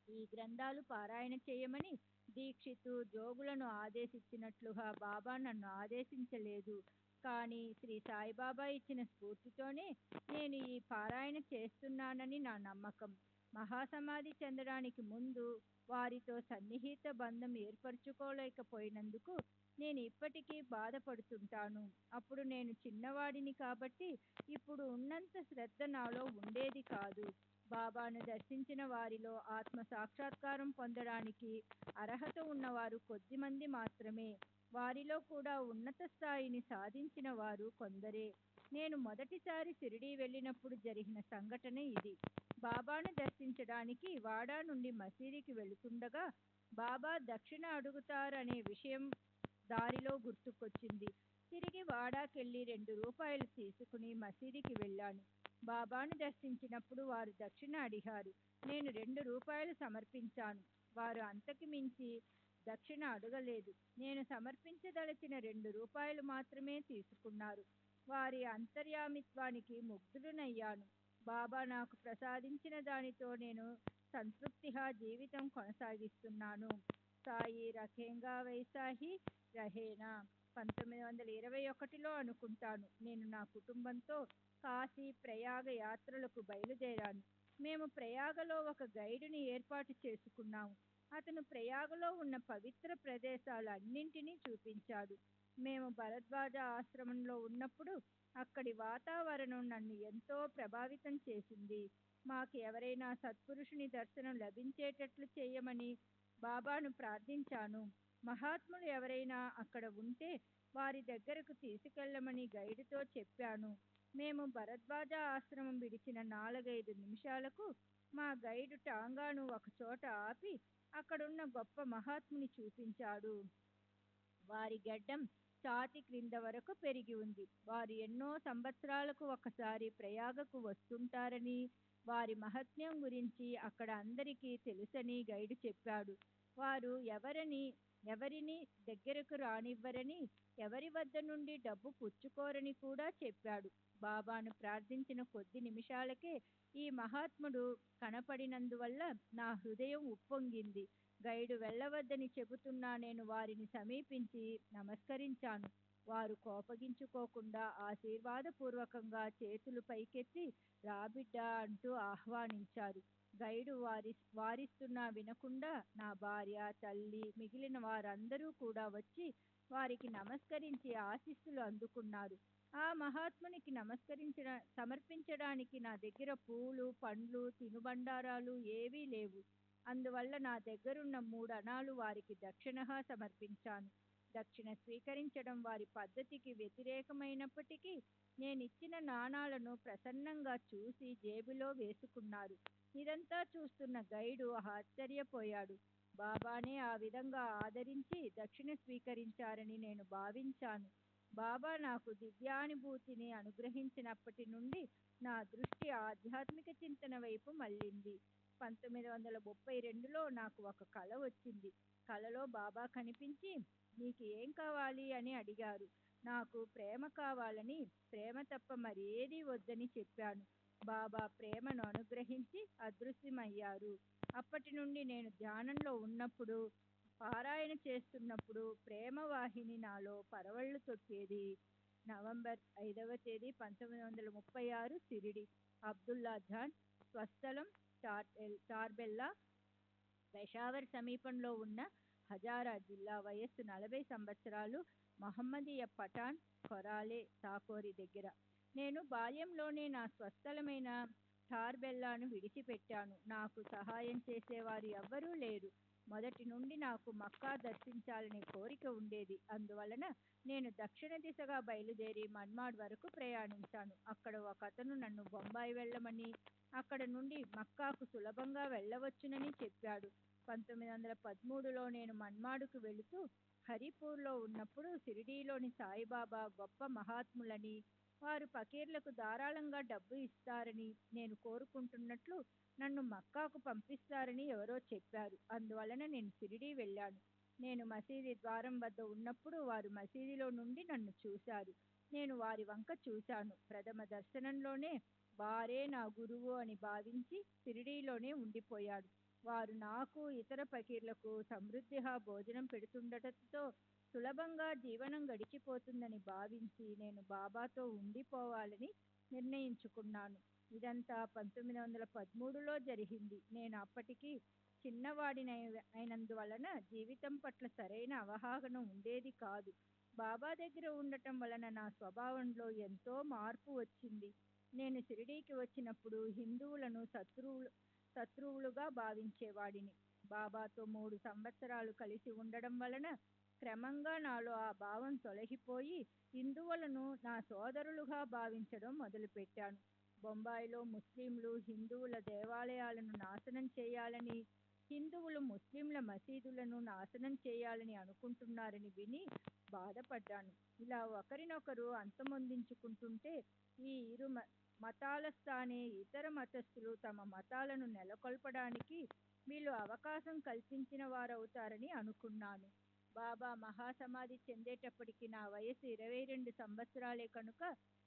ఈ గ్రంథాలు పారాయణ చేయమని దీక్షితు జోగులను ఆదేశించినట్లుగా బాబా నన్ను ఆదేశించలేదు. కానీ శ్రీ సాయిబాబా ఇచ్చిన స్ఫూర్తితోనే నేను ఈ పారాయణ చేస్తున్నానని నా నమ్మకం. మహాసమాధి చెందడానికి ముందు వారితో సన్నిహిత బంధం ఏర్పరచుకోలేకపోయినందుకు నేను ఇప్పటికీ బాధపడుతుంటాను. అప్పుడు నేను చిన్నవాడిని కాబట్టి ఇప్పుడు ఉన్నంత శ్రద్ధ నాలో ఉండేది కాదు. బాబాను దర్శించిన వారిలో ఆత్మ సాక్షాత్కారం పొందడానికి అర్హత ఉన్నవారు కొద్దిమంది మాత్రమే. వారిలో కూడా ఉన్నత స్థాయిని సాధించిన వారు కొందరే. నేను మొదటిసారి షిరిడీ వెళ్ళినప్పుడు జరిగిన సంఘటన ఇది. బాబాను దర్శించడానికి వాడా నుండి మసీదుకి వెళుతుండగా బాబా దక్షిణ అడుగుతారనే విషయం దారిలో గుర్తుకొచ్చింది. తిరిగి వాడాకెళ్ళి 2 రూపాయలు తీసుకుని మసీదుకి వెళ్ళాను. బాబాను దర్శించినప్పుడు వారు దక్షిణ అడిగారు. నేను 2 రూపాయలు సమర్పించాను. వారు అంతకు మించి దక్షిణ అడగలేదు. నేను సమర్పించదలచిన 2 రూపాయలు మాత్రమే తీసుకున్నారు. వారి అంతర్యామిత్వానికి ముగ్ధుడనయ్యాను. బాబా నాకు ప్రసాదించిన దానితో నేను సంతృప్తిగా జీవితం కొనసాగిస్తున్నాను. సాయి రఖేంగా వైసాహి రహేనా. 1921లో అనుకుంటాను. నేను నా కుటుంబంతో కాశీ ప్రయాగ యాత్రలకు బయలుదేరాను. మేము ప్రయాగలో ఒక గైడుని ఏర్పాటు చేసుకున్నాము. అతను ప్రయాగలో ఉన్న పవిత్ర ప్రదేశాలన్నింటినీ చూపించాడు. మేము భరద్వాజ ఆశ్రమంలో ఉన్నప్పుడు అక్కడి వాతావరణం నన్ను ఎంతో ప్రభావితం చేసింది. మాకు ఎవరైనా సత్పురుషుని దర్శనం లభించేటట్లు చేయమని బాబాను ప్రార్థించాను. మహాత్ములు ఎవరైనా అక్కడ ఉంటే వారి దగ్గరకు తీసుకెళ్లమని గైడుతో చెప్పాను. మేము భరద్వాజ ఆశ్రమం విడిచిన 4-5 నిమిషాలకు మా గైడు టాంగాను ఒకచోట ఆపి అక్కడున్న గొప్ప మహాత్ముని చూపించాడు. వారి గడ్డం ఛాతీ క్రింద వరకు పెరిగి ఉంది. వారు ఎన్నో సంవత్సరాలకు ఒకసారి ప్రయాగకు వస్తుంటారని, వారి మహత్యం గురించి అక్కడ అందరికీ తెలుసని గైడు చెప్పాడు. వారు ఎవరిని దగ్గరకు రానివ్వరని, ఎవరి వద్ద నుండి డబ్బు పుచ్చుకోరని కూడా చెప్పాడు. బాబాను ప్రార్థించిన కొద్ది నిమిషాలకే ఈ మహాత్ముడు కనపడినందువల్ల నా హృదయం ఉప్పొంగింది. గైడు వెళ్ళవద్దని చెబుతున్నా నేను వారిని సమీపించి నమస్కరించాను. వారు కోపగించుకోకుండా ఆశీర్వాదపూర్వకంగా చేతులు పైకెత్తి రాబిడ్డ అంటూ ఆహ్వానించారు. గైడు వారిస్తున్నా వినకుండా నా భార్య, తల్లి, మిగిలిన వారందరూ కూడా వచ్చి వారికి నమస్కరించి ఆశీస్సులు అందుకున్నారు. ఆ మహాత్మునికి సమర్పించడానికి నా దగ్గర పూలు, పండ్లు, తినుబండారాలు ఏవీ లేవు. అందువల్ల నా దగ్గరున్న 3 అణాలు వారికి దక్షిణగా సమర్పించాను. దక్షిణ స్వీకరించడం వారి పద్ధతికి వ్యతిరేకమైనప్పటికీ నేనిచ్చిన నాణాలను ప్రసన్నంగా చూసి జేబులో వేసుకున్నారు. ఇదంతా చూస్తున్న గైడు ఆశ్చర్యపోయాడు. బాబానే ఆ విధంగా ఆదరించి దక్షిణ స్వీకరించారని నేను భావించాను. బాబా నాకు దివ్యానుభూతిని అనుగ్రహించినప్పటి నుండి నా దృష్టి ఆధ్యాత్మిక చింతన వైపు మళ్ళింది. 1932లో నాకు ఒక కల వచ్చింది. కలలో బాబా కనిపించి నీకు ఏం కావాలి అని అడిగారు. నాకు ప్రేమ కావాలని, ప్రేమ తప్ప మరేదీ వద్దని చెప్పాను. బాబా ప్రేమను అనుగ్రహించి అదృశ్యమయ్యారు. అప్పటి నుండి నేను ధ్యానంలో ఉన్నప్పుడు, పారాయణ చేస్తున్నప్పుడు ప్రేమ వాహిని నాలో పరవళ్లు తొక్కేది. నవంబర్ 5వ తేదీ 1936 షిరిడి. అబ్దుల్లా ఖాన్. స్వస్థలం టార్బెల్లా, పెషావర్ సమీపంలో ఉన్న హజారా జిల్లా. వయస్సు 40 సంవత్సరాలు. మహమ్మదీయ పఠాన్, కొరాలే తాకోరి దగ్గర. నేను బాల్యంలోనే నా స్వస్థలమైన టార్బెల్లాను విడిచిపెట్టాను. నాకు సహాయం చేసేవారు ఎవ్వరూ లేరు. మొదటి నుండి నాకు మక్కా దర్శించాలనే కోరిక ఉండేది. అందువలన నేను దక్షిణ దిశగా బయలుదేరి మన్మాడ్ వరకు ప్రయాణించాను. అక్కడ ఒకతను నన్ను బొంబాయి వెళ్ళమని, అక్కడ నుండి మక్కాకు సులభంగా వెళ్ళవచ్చునని చెప్పాడు. 1913లో నేను మన్మాడుకు వెళుతూ హరిపూర్లో ఉన్నప్పుడు షిరిడీలోని సాయిబాబా గొప్ప మహాత్ములని, వారు ఫకీర్లకు ధారాళంగా డబ్బు ఇస్తారని, నేను కోరుకుంటున్నట్లు నన్ను మక్కాకు పంపిస్తారని ఎవరో చెప్పారు. అందువలన నేను షిరిడీ వెళ్ళాను. నేను మసీదు ద్వారం వద్ద ఉన్నప్పుడు వారు మసీదులో నుండి నన్ను చూశారు. నేను వారి వంక చూశాను. ప్రథమ దర్శనంలోనే వారే నా గురువు అని భావించి షిరిడీలోనే ఉండిపోయాడు. వారు నాకు, ఇతర ఫకీర్లకు సమృద్ధిగా భోజనం పెడుతుండటంతో సులభంగా జీవనం గడిచిపోతుందని భావించి నేను బాబాతో ఉండిపోవాలని నిర్ణయించుకున్నాను. ఇదంతా 1913లో జరిగింది. నేను అప్పటికి అయినందువలన జీవితం పట్ల సరైన అవగాహన ఉండేది కాదు. బాబా దగ్గర ఉండటం వలన నా స్వభావంలో ఎంతో మార్పు వచ్చింది. నేను షిరిడీకి వచ్చినప్పుడు హిందువులను శత్రువులుగా భావించేవాడిని. బాబాతో 3 సంవత్సరాలు కలిసి ఉండడం వలన క్రమంగా నాలో ఆ భావం తొలగిపోయి హిందువులను నా సోదరులుగా భావించడం మొదలుపెట్టాను. బొంబాయిలో ముస్లింలు హిందువుల దేవాలయాలను నాశనం చేయాలని, హిందువులు ముస్లింల మసీదులను నాశనం చేయాలని అనుకుంటున్నారని విని బాధపడ్డాను. ఇలా ఒకరినొకరు అంతమొందించుకుంటుంటే ఈ ఇరు మతాల స్థానే ఇతర మతస్థులు తమ మతాలను నెలకొల్పడానికి వీళ్ళు అవకాశం కల్పించిన వారవుతారని అనుకున్నాను. బాబా మహాసమాధి చెందేటప్పటికి నా వయసు 22 సంవత్సరాలే కనుక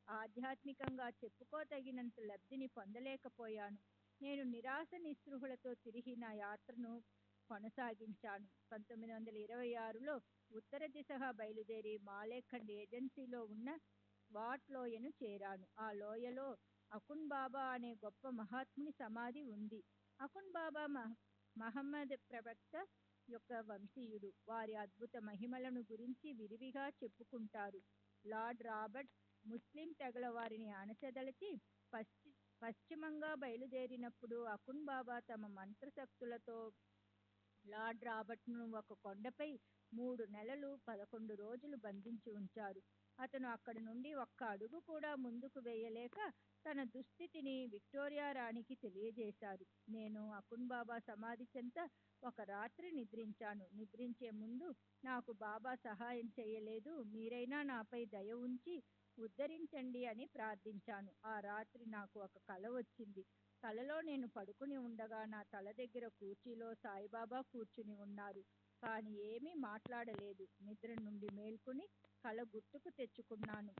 ఆధ్యాత్మికంగా చెప్పుకోతగినంత లబ్ధిని పొందలేకపోయాను. నేను నిరాశ నిస్పృహలతో తిరిగి నా యాత్రను కొనసాగించాను. 1926లో ఉత్తర దిశగా బయలుదేరి మాలేఖండ్ ఏజెన్సీలో ఉన్న వాట్ లోయను చేరాను. ఆ లోయలో అకున్ బాబా అనే గొప్ప మహాత్ముని సమాధి ఉంది. అకున్ బాబా మహమ్మద్ ప్రవక్త యొక్క వంశీయుడు. వారి అద్భుత మహిమలను గురించి విరివిగా చెప్పుకుంటారు. లార్డ్ రాబర్ట్ ముస్లిం తెగల వారిని అణచదలిచి పశ్చిమంగా బయలుదేరినప్పుడు అకున్ బాబా తమ మంత్రశక్తులతో లార్డ్ రాబర్ట్ను ఒక కొండపై 3 నెలలు 11 రోజులు బంధించి ఉంచారు. అతను అక్కడి నుండి ఒక్క అడుగు కూడా ముందుకు వేయలేక తన దుస్థితిని విక్టోరియా రాణికి తెలియజేశారు. నేను అకున్ బాబా సమాధి చెంత ఒక రాత్రి నిద్రించాను. నిద్రించే ముందు నాకు బాబా సహాయం చేయలేదు, మీరైనా నాపై దయ ఉంచి ఉద్ధరించండి అని ప్రార్థించాను. ఆ రాత్రి నాకు ఒక కల వచ్చింది. కలలో నేను పడుకుని ఉండగా నా తల దగ్గర కుర్చీలో సాయిబాబా కూర్చుని ఉన్నారు. కానీ ఏమీ మాట్లాడలేదు. నిద్ర నుండి మేల్కొని కల గుర్తుకు తెచ్చుకున్నాను.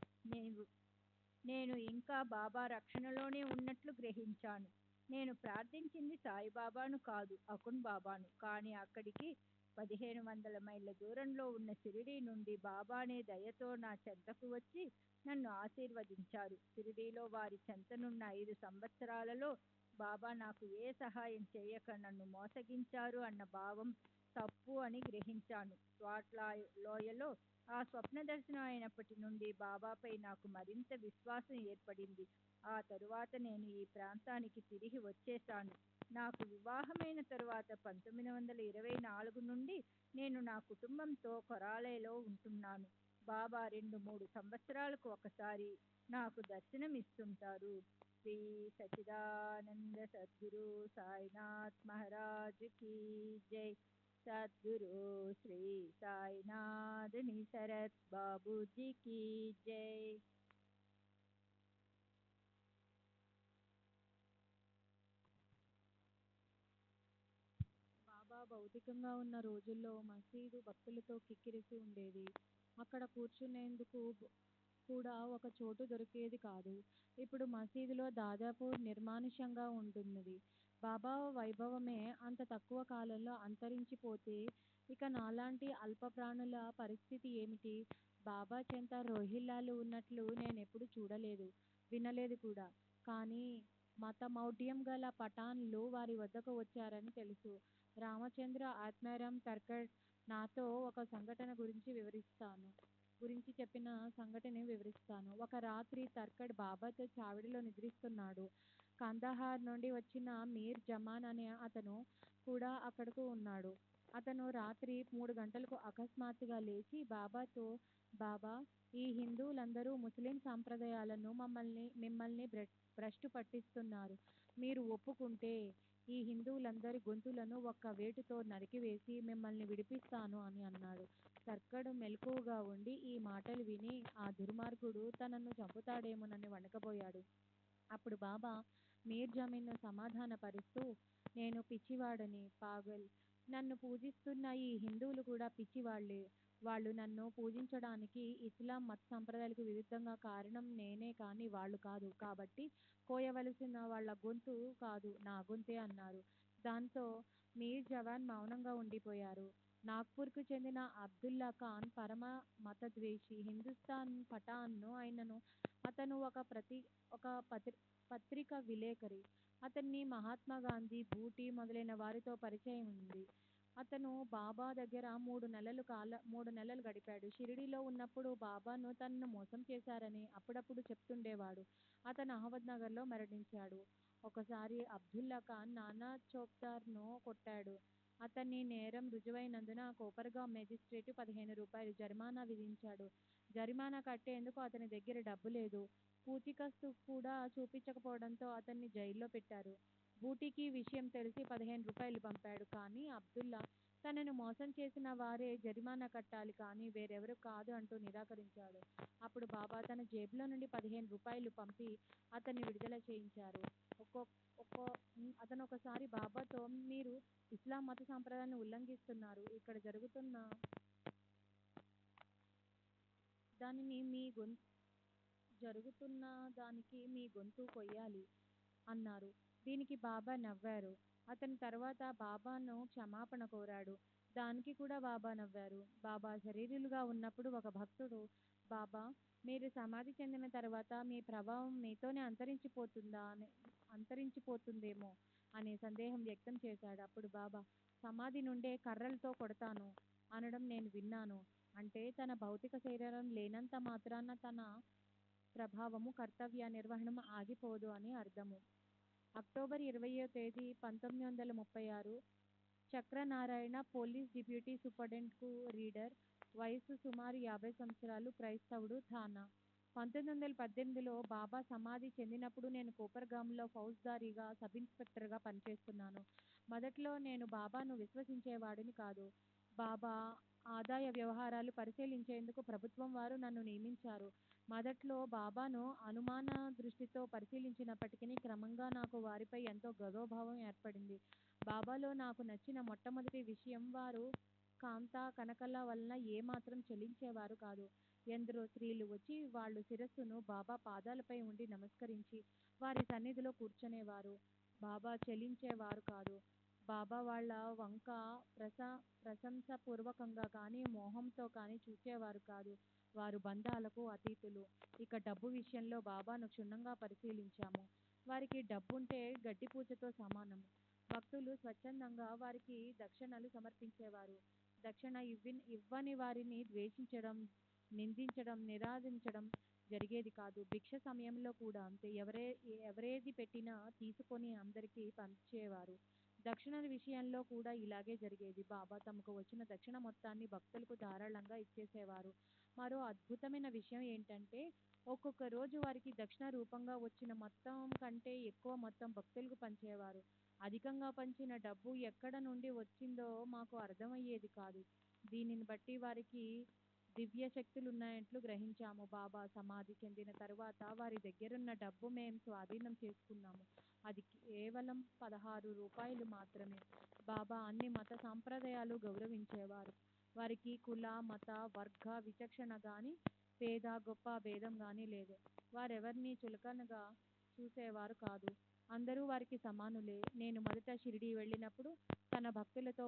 నేను ఇంకా బాబా రక్షణలోనే ఉన్నట్లు గ్రహించాను. నేను ప్రార్థించింది సాయిబాబాను కాదు, అకున్ బాబాను. కానీ అక్కడికి 1500 మైళ్ళ దూరంలో ఉన్న షిరిడీ నుండి బాబానే దయతో నా చెంతకు వచ్చి నన్ను ఆశీర్వదించారు. షిరిడీలో వారి చెంతనున్న 5 సంవత్సరాలలో బాబా నాకు ఏ సహాయం చేయక నన్ను మోసగించారు అన్న భావం తప్పు అని గ్రహించాను. స్వాట్ లోయలో ఆ స్వప్న దర్శనం అయినప్పటి నుండి బాబాపై నాకు మరింత విశ్వాసం ఏర్పడింది. ఆ తరువాత నేను ఈ ప్రాంతానికి తిరిగి వచ్చేశాను. నాకు వివాహమైన తరువాత 1924 నుండి నేను నా కుటుంబంతో కొరాలేలో ఉంటున్నాను. బాబా 2-3 సంవత్సరాలకు ఒకసారి నాకు దర్శనం ఇస్తుంటారు. శ్రీ సచిదానంద సద్గురు సాయినాథ్ మహారాజ్ కీ జై. సద్గురు శ్రీ సాయినాథ్ నిసరత్ బాబూజీ కీ జై.
బాబా భౌతికంగా ఉన్న రోజుల్లో మసీదు భక్తులతో కిక్కిరిసి ఉండేది. అక్కడ కూర్చునేందుకు కూడా ఒక చోటు దొరికేది కాదు. ఇప్పుడు మసీదులో దాదాపు నిర్మానుష్యంగా ఉంటున్నది. బాబా వైభవమే అంత తక్కువ కాలంలో అంతరించిపోతే ఇక నాలాంటి అల్ప ప్రాణుల పరిస్థితి ఏమిటి? బాబా చెంత రోహిల్లాలు ఉన్నట్లు నేనెప్పుడు చూడలేదు, వినలేదు కూడా. కానీ మతమౌఢ్యం గల పఠాన్లు వారి వద్దకు వచ్చారని తెలుసు. రామచంద్ర ఆత్మారాం తర్కడ్ నాతో ఒక సంఘటన గురించి చెప్పిన సంఘటన వివరిస్తాను. ఒక రాత్రి తర్కడ్ బాబాతో చావిడిలో నిద్రిస్తున్నాడు. కందహార్ నుండి వచ్చిన మీర్ జమాన్ అనే అతను కూడా అక్కడకు ఉన్నాడు. అతను రాత్రి 3 గంటలకు అకస్మాత్తుగా లేచి బాబాతో, బాబా, ఈ హిందువులందరూ ముస్లిం సాంప్రదాయాలను మిమ్మల్ని భ్రష్టు పట్టిస్తున్నారు. మీరు ఒప్పుకుంటే ఈ హిందువులందరి గొంతులను ఒక్క వేటుతో నరికివేసి మిమ్మల్ని విడిపిస్తాను అని అన్నాడు. తర్కడు మెలకువగా ఉండి ఈ మాటలు విని ఆ దుర్మార్గుడు తనను చంపుతాడేమోనని వణకబోయాడు. అప్పుడు బాబా మీర్ జమీన్ను సమాధానపరుస్తూ, నేను పిచ్చివాడని, పాగల్. నన్ను పూజిస్తున్న ఈ హిందువులు కూడా పిచ్చివాళ్లే. వాళ్ళు నన్ను పూజించడానికి ఇస్లాం మత సంప్రదాయాలకు విరుద్ధంగా కారణం నేనే కానీ వాళ్ళు కాదు. కాబట్టి కోయవలసిన వాళ్ళ గొంతు కాదు, నా గొంతే అన్నారు. దాంతో మీర్ జవాన్ మౌనంగా ఉండిపోయారు. నాగ్పూర్కు చెందిన అబ్దుల్లా ఖాన్ పరమ మతద్వేషి, హిందుస్థాన్ పఠాన్ను అయినను. అతను ఒక పత్రిక విలేకరి. అతన్ని మహాత్మా గాంధీ, బూటీ మొదలైన వారితో పరిచయం ఉంది. అతను బాబా దగ్గర 3 నెలలు గడిపాడు. షిరిడీలో ఉన్నప్పుడు బాబాను తనను మోసం చేశారని అప్పుడప్పుడు చెప్తుండేవాడు. అతను అహ్మద్నగర్లో మరణించాడు. ఒకసారి అబ్దుల్లా ఖాన్ నానా చోప్దార్ను కొట్టాడు. అతన్ని నేరం రుజువైనందున కోపర్గాం మేజిస్ట్రేటు 15 రూపాయలు జరిమానా విధించాడు. జరిమానా కట్టేందుకు అతని దగ్గర డబ్బు లేదు. పూచికస్తు కూడా చూపించకపోవడంతో అతన్ని జైల్లో పెట్టారు. బూటీకి విషయం తెలిసి 15 రూపాయలు పంపాడు. కానీ అబ్దుల్లా తనను మోసం చేసిన వారే జరిమానా కట్టాలి కానీ వేరెవరూ కాదు అంటూ నిరాకరించాడు. అప్పుడు బాబా తన జేబులో నుండి 15 రూపాయలు పంపి అతన్ని విడుదల చేయించారు. అతను ఒకసారి బాబాతో, మీరు ఇస్లాం మత సంప్రదాయాన్ని ఉల్లంఘిస్తున్నారు. ఇక్కడ జరుగుతున్న దానికి మీ గొంతు కొయ్యాలి అన్నారు. దీనికి బాబా నవ్వారు. అతని తర్వాత బాబాను క్షమాపణ కోరాడు. దానికి కూడా బాబా నవ్వారు. బాబా శరీరులుగా ఉన్నప్పుడు ఒక భక్తుడు, బాబా, మీరు సమాధి చెందిన తర్వాత మీ ప్రభావం మీతోనే అంతరించిపోతుందేమో అనే సందేహం వ్యక్తం చేశాడు. అప్పుడు బాబా, సమాధి నుండే కర్రలతో కొడతాను అనడం నేను విన్నాను. అంటే తన భౌతిక శరీరం లేనంత మాత్రాన తన ప్రభావము, కర్తవ్య నిర్వహణం ఆగిపోదు అని అర్థము. అక్టోబర్ 20వ తేదీ 1936 చక్రనారాయణ, పోలీస్ డిప్యూటీ సూపరింటెండెంట్కు రీడర్, వయసు సుమారు 50 సంవత్సరాలు, క్రైస్తవుడు, థానా. 1918లో బాబా సమాధి చెందినప్పుడు నేను కోపర్గాంలో ఫౌజ్దారీగా సబ్ ఇన్స్పెక్టర్గా పనిచేస్తున్నాను. మొదట్లో నేను బాబాను విశ్వసించేవాడిని కాదు. బాబా ఆదాయ వ్యవహారాలు పరిశీలించేందుకు ప్రభుత్వం వారు నన్ను నియమించారు. మొదట్లో బాబాను అనుమాన దృష్టితో పరిశీలించినప్పటికీ క్రమంగా నాకు వారిపై ఎంతో గౌరవభావం ఏర్పడింది. బాబాలో నాకు నచ్చిన మొట్టమొదటి విషయం, వారు కాంత కనకల వలన ఏమాత్రం చలించేవారు కాదు. ఎందరో స్త్రీలు వచ్చి వాళ్ళు శిరస్సును బాబా పాదాలపై ఉండి నమస్కరించి వారి సన్నిధిలో కూర్చునేవారు. బాబా చలించేవారు కాదు. బాబా వాళ్ళ వంక ప్రశంసాపూర్వకంగా కానీ మోహంతో కానీ చూచేవారు కాదు. వారు బంధాలకు అతీతులు. ఇక డబ్బు విషయంలో బాబాను క్షుణ్ణంగా పరిశీలించాము. వారికి డబ్బుంటే గడ్డిపూచతో సమానము. భక్తులు స్వచ్ఛందంగా వారికి దక్షిణలు సమర్పించేవారు. దక్షిణ ఇవ్వని వారిని ద్వేషించడం, నిందించడం, నిరాధించడం జరిగేది కాదు. భిక్ష సమయంలో కూడా అంతే. ఎవరేది పెట్టినా తీసుకొని అందరికీ పంచేవారు. దక్షిణల విషయంలో కూడా ఇలాగే జరిగేది. బాబా తమకు వచ్చిన దక్షిణ మొత్తాన్ని భక్తులకు ధారాళంగా ఇచ్చేసేవారు. మరో అద్భుతమైన విషయం ఏంటంటే, ఒక్కొక్క రోజు వారికి దక్షిణ రూపంగా వచ్చిన మొత్తం కంటే ఎక్కువ మొత్తం భక్తులకు పంచేవారు. అధికంగా పంచిన డబ్బు ఎక్కడ నుండి వచ్చిందో మాకు అర్థమయ్యేది కాదు. దీనిని బట్టి వారికి దివ్య శక్తులున్నాయంట్లు గ్రహించాము. బాబా సమాధి చెందిన తరువాత వారి దగ్గరున్న డబ్బు మేం స్వాధీనం చేసుకున్నాము. అది కేవలం 16 రూపాయలు మాత్రమే. బాబా అన్ని మత సాంప్రదాయాలు గౌరవించేవారు. వారికి కుల, మత, వర్గ విచక్షణ గాని, పేద గొప్ప భేదం గాని లేదు. వారెవరినీ చులకనగా చూసేవారు కాదు. అందరూ వారికి సమానులే. నేను మొదట షిరిడీ వెళ్ళినప్పుడు తన భక్తులతో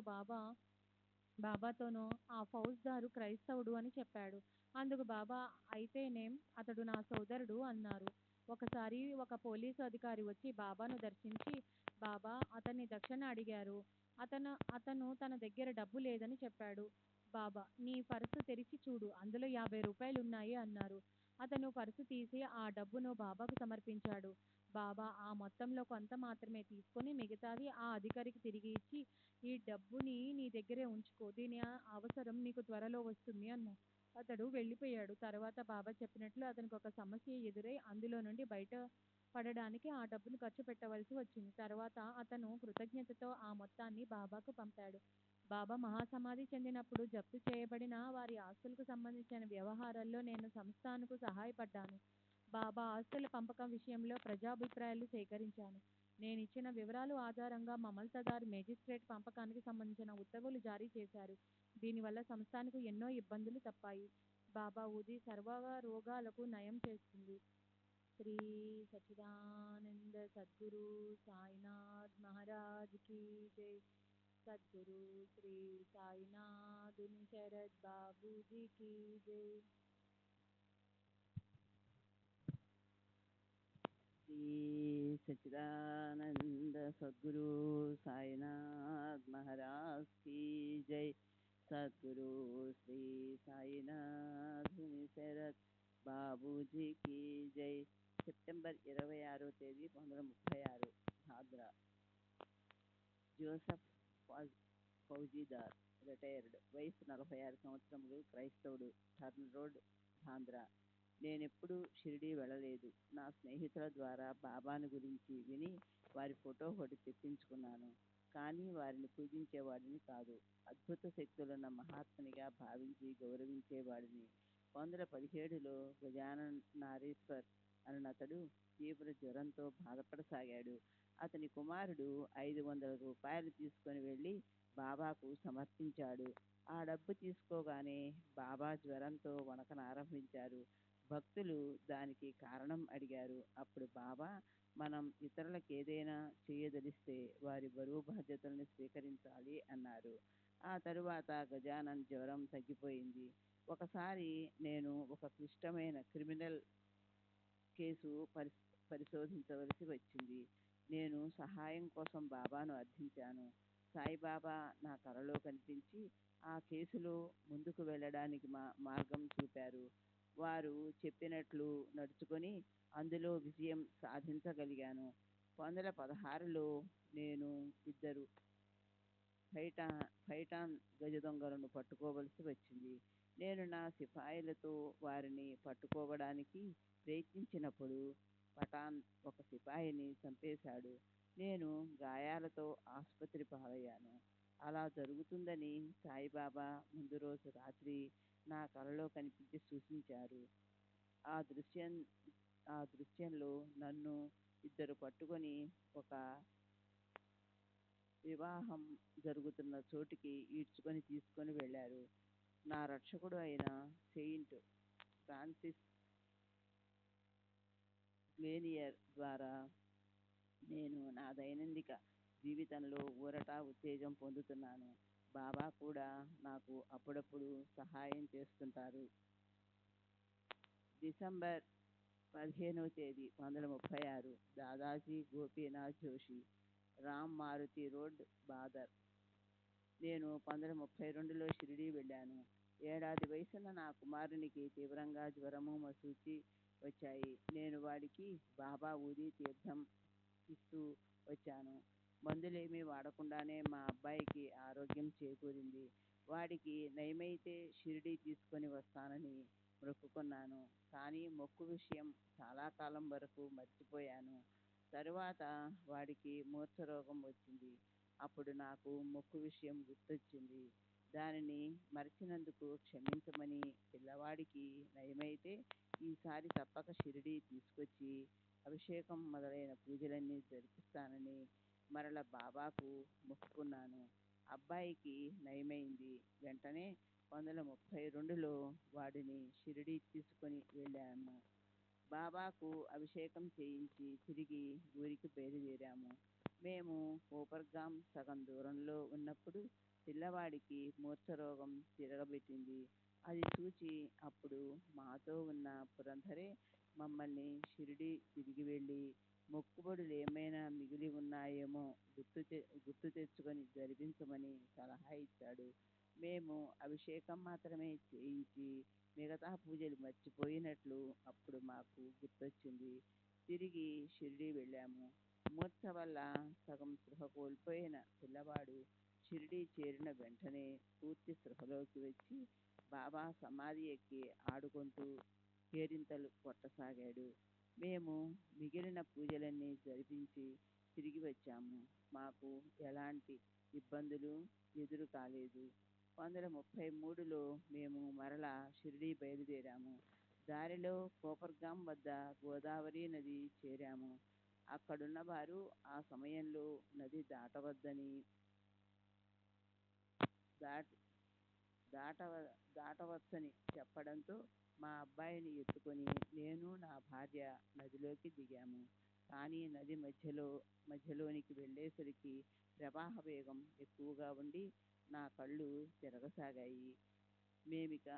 బాబాతోనూ ఆ ఫౌజ్దారు క్రైస్తవుడు అని చెప్పాడు. అందుకు బాబా, అయితేనేం, అతడు నా సోదరుడు అన్నారు. ఒకసారి ఒక పోలీసు అధికారి వచ్చి బాబాను దర్శించి, బాబా, అతన్ని దక్షిణ అడిగారు. అతను తన దగ్గర డబ్బు లేదని చెప్పాడు. బాబా, నీ పర్సు తెరిచి చూడు, అందులో 50 రూపాయలు ఉన్నాయి అన్నారు. అతను పర్సు తీసి ఆ డబ్బును బాబాకు సమర్పించాడు. బాబా ఆ మొత్తంలో కొంత మాత్రమే తీసుకొని మిగతాది ఆ అధికారికి తిరిగి ఇచ్చి, ఈ డబ్బుని నీ దగ్గరే ఉంచుకో, దీని అవసరం నీకు త్వరలో వస్తుంది అన్నారు. అతడు వెళ్ళిపోయాడు. తర్వాత బాబా చెప్పినట్లు అతనికి ఒక సమస్య ఎదురై అందులో నుండి బయట పడడానికి ఆ డబ్బును ఖర్చు పెట్టవలసి వచ్చింది. తర్వాత అతను కృతజ్ఞతతో ఆ మొత్తాన్ని బాబాకు పంపాడు. బాబా మహాసమాధి చెందినప్పుడు జప్తు చేయబడిన వారి ఆస్తులకు సంబంధించిన వ్యవహారాల్లో నేను సంస్థానకు సహాయపడ్డాను. బాబా ఆస్తుల పంపకం విషయంలో ప్రజాభిప్రాయాలు సేకరించాను. నేను ఇచ్చిన వివరాలు ఆధారంగా మమల్తదార్ మేజిస్ట్రేట్ పంపకానికి సంబంధించిన ఉత్తర్వులు జారీ చేశారు. దీనివల్ల సంస్థానికి ఎన్నో ఇబ్బందులు తప్పాయి. బాబా ఊది సర్వ రోగాలకు నయం చేస్తుంది. శ్రీ సచిదానంద సద్గురు సాయినాథ్ మహారాజ్ की जय. सद्गुरु श्री साईनाथ शरद बाबू जी की जय.
శ్రీ సచిదానంద సద్గురు సాయినాథ్ మహారాజ్ కీ జై. సద్గురు శ్రీ సాయినాథ్ శరత్ బాబూజీ కీ జై. సెప్టెంబర్ 26వ తేదీ 1936 ధాద్రా. జోసఫ్ ఫౌజీదార్, రిటైర్డ్, వయసు 46 సంవత్సరములు, క్రైస్తవుడు, టర్న్ రోడ్, ధాంధ్రా. నేనెప్పుడూ షిరిడీ వెళ్ళలేదు. నా స్నేహితుల ద్వారా బాబాను గురించి విని వారి ఫోటో ఒకటి తెప్పించుకున్నాను. కానీ వారిని పూజించేవాడిని కాదు. అద్భుత శక్తులున్న మహాత్మునిగా భావించి గౌరవించేవాడిని. 1917లో గజానన్ నారీశ్వర్ అన్నతడు తీవ్ర జ్వరంతో బాధపడసాగాడు. అతని కుమారుడు 500 రూపాయలు తీసుకొని వెళ్ళి బాబాకు సమర్పించాడు. ఆ డబ్బు తీసుకోగానే బాబా జ్వరంతో వణకనారంభించారు. భక్తులు దానికి కారణం అడిగారు. అప్పుడు బాబా, మనం ఇతరులకు ఏదైనా చేయదలిస్తే వారి బరువు బాధ్యతలను స్వీకరించాలి అన్నారు. ఆ తరువాత గజానన్ జ్వరం తగ్గిపోయింది. ఒకసారి నేను ఒక క్లిష్టమైన క్రిమినల్ కేసు పరిశోధించవలసి వచ్చింది. నేను సహాయం కోసం బాబాను అర్థించాను. సాయిబాబా నా కలలో కనిపించి ఆ కేసులో ముందుకు వెళ్ళడానికి మార్గం చూపారు. వారు చెప్పినట్లు నడుచుకొని అందులో విజయం సాధించగలిగాను. 1916లో నేను 2 ఫైటాన్ గజ దొంగలను పట్టుకోవలసి వచ్చింది. నేను నా సిపాయిలతో వారిని పట్టుకోవడానికి ప్రయత్నించినప్పుడు పఠాన్ ఒక సిపాయిని చంపేశాడు. నేను గాయాలతో ఆసుపత్రి పాలయ్యాను. అలా జరుగుతుందని సాయిబాబా ముందు రోజు రాత్రి నా కలలో కనిపించి సూచించారు. ఆ దృశ్యంలో నన్ను 2 పట్టుకొని ఒక వివాహం జరుగుతున్న చోటికి ఈడ్చుకొని తీసుకొని వెళ్ళారు. నా రక్షకుడు అయిన సెయింట్ ఫ్రాన్సిస్ గ్లేనియర్ ద్వారా నేను నా దైనందిక జీవితంలో ఊరట, ఉత్తేజం పొందుతున్నాను. బాబా కూడా నాకు అప్పుడప్పుడు సహాయం చేస్తుంటారు. డిసెంబర్ 15వ తేదీ 1936 దాదాజీ గోపీనాథ్ జోషి, రామ్ మారుతి రోడ్, బాదర్. నేను 1932లో షిరిడీ వెళ్ళాను. 7 ఏళ్ల వయసున్న నా కుమారునికి తీవ్రంగా జ్వరము, మసూచి వచ్చాయి. నేను వాడికి బాబా ఊది తీర్థం ఇస్తూ వచ్చాను. మందులేమీ వాడకుండానే మా అబ్బాయికి ఆరోగ్యం చేకూరింది. వాడికి నయమైతే షిరిడీ తీసుకొని వస్తానని మొక్కుకున్నాను. కానీ మొక్కు విషయం చాలా కాలం వరకు మర్చిపోయాను. తరువాత వాడికి మూర్ఛ రోగం వచ్చింది. అప్పుడు నాకు మొక్కు విషయం గుర్తొచ్చింది. దానిని మరచినందుకు క్షమించమని, పిల్లవాడికి నయమైతే ఈసారి తప్పక షిరిడీ తీసుకొచ్చి అభిషేకం మొదలైన పూజలన్నీ జరిపిస్తానని మరల బాబాకు మొక్కుకున్నాను. అబ్బాయికి నయమైంది. వెంటనే 1932లో వాడిని షిరిడీ తీసుకొని వెళ్ళాము. బాబాకు అభిషేకం చేయించి తిరిగి ఊరికి బయలుదేరాము. మేము కోపర్గాం సగం దూరంలో ఉన్నప్పుడు పిల్లవాడికి మూర్ఛ రోగం తిరగబెట్టింది. అది చూచి అప్పుడు మాతో ఉన్న పురంధరే మమ్మల్ని షిరిడీ తిరిగి వెళ్ళి మొక్కుబడులు ఏమైనా మిగిలి ఉన్నాయేమో గుర్తు తెచ్చుకొని జరిపించమని సలహా ఇచ్చాడు. మేము అభిషేకం మాత్రమే చేయించి మిగతా పూజలు మర్చిపోయినట్లు అప్పుడు మాకు గుర్తొచ్చింది. తిరిగి షిరిడీ వెళ్ళాము. మూర్ఛ వల్ల సగం స్పృహ కోల్పోయిన పిల్లవాడు షిరిడీ చేరిన వెంటనే పూర్తి స్పృహలోకి వచ్చి బాబా సమాధి ఎక్కి ఆడుకుంటూ కేరింతలు కొట్టసాగాడు. మేము మిగిలిన పూజలన్నీ జరిపించి తిరిగి వచ్చాము. మాకు ఎలాంటి ఇబ్బందులు ఎదురు కాలేదు. 1933లో మేము మరలా షిరిడీ బయలుదేరాము. దారిలో కోపర్గాం వద్ద గోదావరి నది చేరాము. అక్కడున్న వారు ఆ సమయంలో నది దాటవద్దని దాట దాటవ దాటవచ్చని చెప్పడంతో మా అబ్బాయిని ఎత్తుకొని నేను నా భార్య నదిలోకి దిగాము. కానీ నది మధ్యలోనికి వెళ్ళేసరికి ప్రవాహ వేగం ఎక్కువగా ఉండి నా కళ్ళు తిరగసాగాయి. మేమిక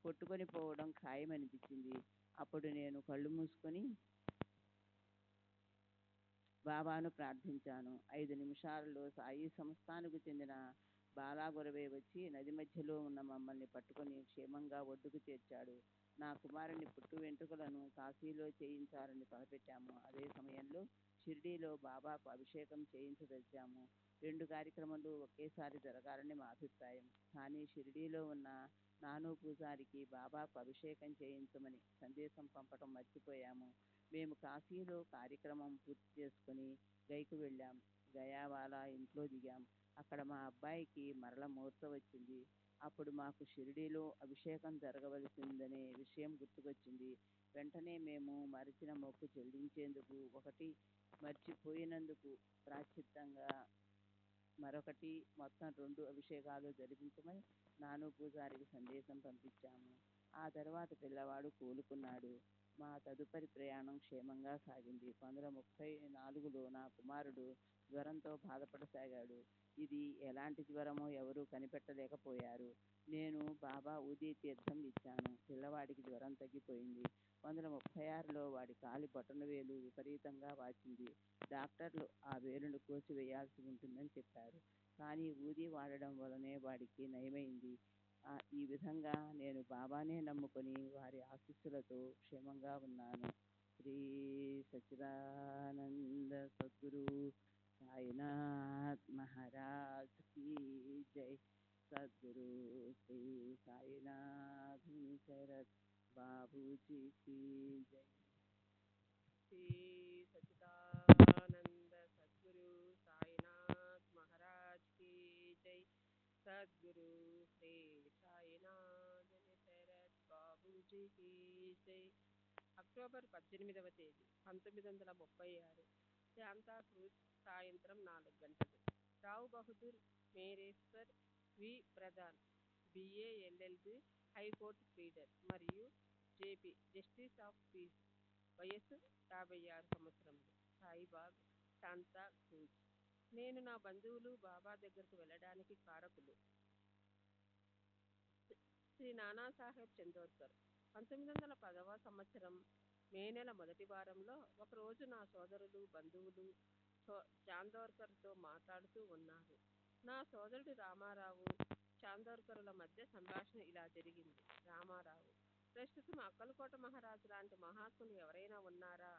కొట్టుకొని పోవడం ఖాయమనిపించింది. అప్పుడు నేను కళ్ళు మూసుకొని బాబాను ప్రార్థించాను. 5 నిమిషాలలో సాయి సంస్థానకు చెందిన బాలాగురవే వచ్చి నది మధ్యలో ఉన్న మమ్మల్ని పట్టుకొని క్షేమంగా ఒడ్డుకు చేర్చాడు. నా కుమారుని పుట్టు వెంట్రుకలను కాశీలో చేయించాలని తలపెట్టాము. అదే సమయంలో షిరిడీలో బాబాకు అభిషేకం చేయించదలిచాము. 2 కార్యక్రమాలు ఒకేసారి జరగాలని మా అభిప్రాయం. కానీ షిరిడీలో ఉన్న నానూ పూజారికి బాబాకు అభిషేకం చేయించమని సందేశం పంపటం మర్చిపోయాము. మేము కాశీలో కార్యక్రమం పూర్తి చేసుకుని గయకు వెళ్ళాం. గయావాలా ఇంట్లో దిగాం. అక్కడ మా అబ్బాయికి మరల మూర్ఛ వచ్చింది. అప్పుడు మాకు షిరిడీలో అభిషేకం జరగవలసిందనే విషయం గుర్తుకొచ్చింది. వెంటనే మేము మరిచిన మొక్కు చెల్లించేందుకు, ఒకటి మర్చిపోయినందుకు ప్రాశ్చిత్తంగా, మరొకటి మొత్తం 2 అభిషేకాలు జరిపించమని నానూ పూజారికి సందేశం పంపించాము. ఆ తర్వాత పిల్లవాడు కోలుకున్నాడు. మా తదుపరి ప్రయాణం క్షేమంగా సాగింది. 1934లో నా కుమారుడు జ్వరంతో బాధపడసాగాడు. ఇది ఎలాంటి జ్వరమో ఎవరూ కనిపెట్టలేకపోయారు. నేను బాబా ఊదీ తీర్థం ఇచ్చాను. పిల్లవాడికి జ్వరం తగ్గిపోయింది. 1936లో వాడి కాలి బొటనవేలు విపరీతంగా వాచింది. డాక్టర్లు ఆ వేలును కోసివేయాల్సి ఉంటుందని చెప్పారు. కానీ ఊదీ వాడడం వల్లనే వాడికి నయమైంది. ఈ విధంగా నేను బాబానే నమ్ముకొని వారి ఆశీస్సులతో క్షేమంగా ఉన్నాను. శ్రీ సచ్చిదానంద సద్గురు సాయినాథ్ మహారాజ్ కీ జై. సద్గురు శ్రీ సాయినాథ్ శరత్ బాబూజీ కీ జై. శ్రీ సచ్చిదానంద సద్గురు సాయినాథ్ మహారాజ్ కీ జై. సద్గురు శ్రీ సాయినాథ్ శరత్ బాబూజీ కీ జై. అక్టోబర్ 18వ తేదీ 1936 శాంతా క్రూజ్ సాయంత్రం 4 గంటలు. Rao Bahadur Mareshwar V. Pradhan BA LLB high court pleader మరియు జేపీ జస్టిస్ ఆఫ్ పీస్. వయస్సు 56 సంవత్సరములు. సాయిబాగ్ శాంతా క్రూజ్. నేను నా బంధువులు బాబా దగ్గరకు వెళ్ళడానికి కారకులు. శ్రీ నానాసాహెబ్ చందోర్కర్. 1910వ సంవత్సరం మే నెల మొదటి వారంలో ఒకరోజు నా సోదరులు, బంధువులు చాందోర్కర్తో మాట్లాడుతూ ఉన్నారు. నా సోదరుడు రామారావు, చాందోర్కరుల మధ్య సంభాషణ ఇలా జరిగింది. రామారావు: ప్రస్తుతం అక్కలకోట మహారాజు లాంటి మహాత్ములు ఎవరైనా ఉన్నారా?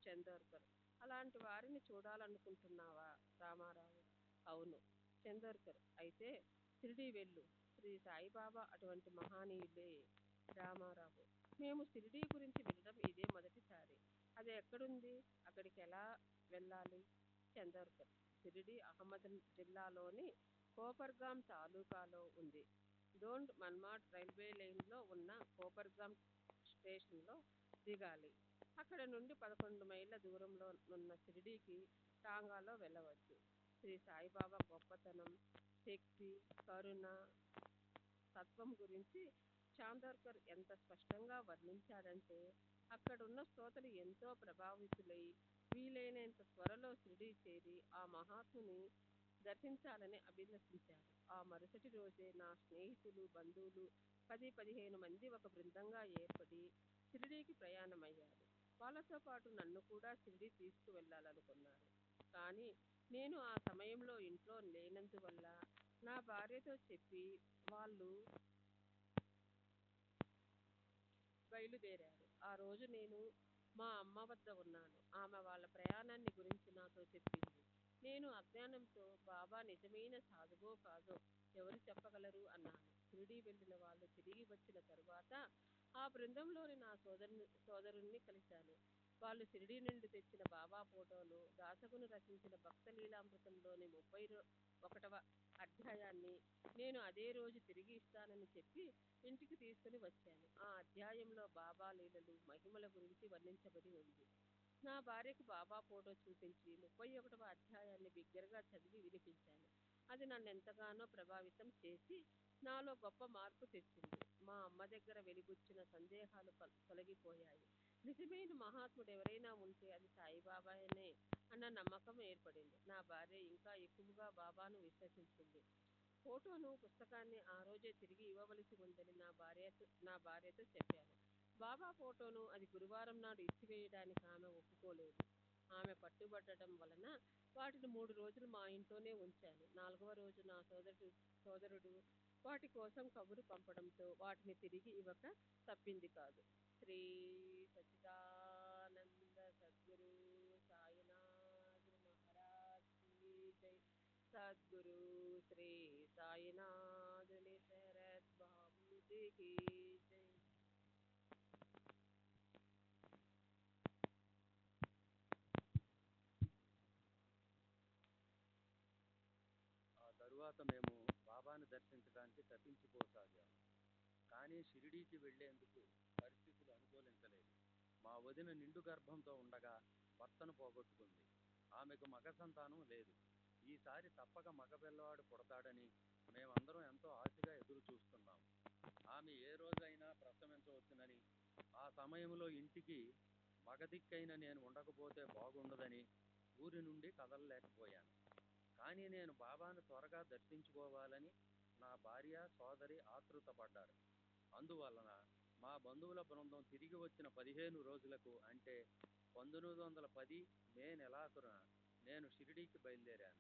చందోర్కర్: అలాంటి వారిని చూడాలనుకుంటున్నావా? రామారావు: అవును. చందోర్కర్: అయితే షిరిడీ వెళ్ళు. శ్రీ సాయిబాబా అటువంటి మహనీయులే. రామారావు: మేము షిరిడీ గురించి వినడం ఇదే మొదటిసారి. అది ఎక్కడుంది? అక్కడికి ఎలా వెళ్ళాలి? చందోర్కర్: షిరిడీ అహ్మద్ జిల్లాలోని కోపర్గాం తాలూకాలో ఉంది. డోండ్ మన్మాడ్ రైల్వే లైన్లో ఉన్న కోపర్గాం స్టేషన్లో దిగాలి. అక్కడ నుండి 11 మైళ్ళ దూరంలో ఉన్న షిరిడీకి టాంగాలో వెళ్ళవచ్చు. శ్రీ సాయిబాబా గొప్పతనం, శక్తి, కరుణ, తత్వం గురించి చాందోర్కర్ ఎంత స్పష్టంగా వర్ణించాడంటే అక్కడున్న శ్రోతలు ఎంతో ప్రభావితులై వీలైనంత త్వరలో షిరిడీ చేరి ఆ మహాత్ముని దర్శించాలని అభిలషించారు. ఆ మరుసటి రోజే నా స్నేహితులు, బంధువులు 10-15 మంది ఒక బృందంగా ఏర్పడి షిరిడీకి ప్రయాణమయ్యారు. వాళ్ళతో పాటు నన్ను కూడా షిరిడీ తీసుకువెళ్ళాలనుకున్నారు. కానీ నేను ఆ సమయంలో ఇంట్లో లేనందువల్ల నా భార్యతో చెప్పి వాళ్ళు బయలుదేరారు. ఆ రోజు నేను మా అమ్మ వద్ద ఉన్నాను. ఆమె వాళ్ళ ప్రయాణాన్ని గురించి నాతో చెప్పింది. నేను అజ్ఞానంతో బాబా నిజమైన సాధువో కాదో ఎవరు చెప్పగలరు అన్నాను. షిరిడీ వెళ్ళిన వాళ్ళు తిరిగి వచ్చిన తరువాత ఆ బృందంలోని నా సోదరుణ్ణి కలిశాను.
వాళ్ళు షిరిడీ నుండి తెచ్చిన బాబా ఫోటోను, దాసగును రచించిన భక్తలీలామృతంలోని 31వ అధ్యాయాన్ని నేను అదే రోజు తిరిగి ఇస్తానని చెప్పి ఇంటికి తీసుకుని వచ్చాను. ఆ అధ్యాయంలో బాబా లీలలు, మహిమల గురించి వర్ణించబడి ఉంది. నా భార్యకు బాబా ఫోటో చూపించి 31వ అధ్యాయాన్ని బిగ్గరగా చదివి వినిపించాను. అది నన్ను ఎంతగానో ప్రభావితం చేసి నాలో గొప్ప మార్పు తెచ్చింది. మా అమ్మ దగ్గర వెలిబుచ్చిన సందేహాలు తొలగిపోయాయి. నిజమైన మహాత్ముడు ఎవరైనా ఉంటే అది సాయిబాబాయనే అన్న నమ్మకం ఏర్పడింది. నా భార్య ఇంకా ఎక్కువగా బాబాను విశ్వసించింది. ఫోటోను, పుస్తకాన్ని ఆ రోజే తిరిగి ఇవ్వవలసి ఉందని నా భార్యతో చెప్పాను. బాబా ఫోటోను అది గురువారం నాడు ఇచ్చివేయడానికి ఆమె ఒప్పుకోలేదు. ఆమె పట్టుబట్టడం వలన వాటిని 3 రోజులు మా ఇంట్లోనే ఉంచాను. 4వ రోజు నా సోదరుడు వాటి కోసం కబురు పంపడంతో వాటిని తిరిగి ఇవ్వక తప్పింది కాదు. శ్రీ సచ్చిదానంద సద్గురు సాయినాథ్ మహారాజ్ కీ జై. సద్గురు శ్రీ సాయినాథ్ శరత్ బాబూజీ కీ జై.
ఆ తరువాత మేము బాబాను దర్శించడానికి తప్పించిపోసాగాము. కానీ షిరిడీకి వెళ్లేందుకు పరిస్థితులు అనుకూలించలేదు. మా వదిన నిండు గర్భంతో ఉండగా భర్తను పోగొట్టుకుంది. ఆమెకు మగ సంతానం లేదు. ఈసారి తప్పక మగ పిల్లవాడు పుడతాడని మేమందరం ఎంతో ఆశగా ఎదురు చూస్తున్నాం. ఆమె ఏ రోజైనా ప్రసవించవచ్చునని, ఆ సమయంలో ఇంటికి మగదిక్కైన నేను ఉండకపోతే బాగుండదని ఊరి నుండి కదలలేకపోయాను. కానీ నేను బాబాను త్వరగా దర్శించుకోవాలని నా భార్య, సోదరి ఆతృతపడ్డారు. అందువలన మా బంధువుల బృందం తిరిగి వచ్చిన 15 రోజులకు, అంటే 1910 మే నెలాఖరున నేను షిరిడీకి బయలుదేరాను.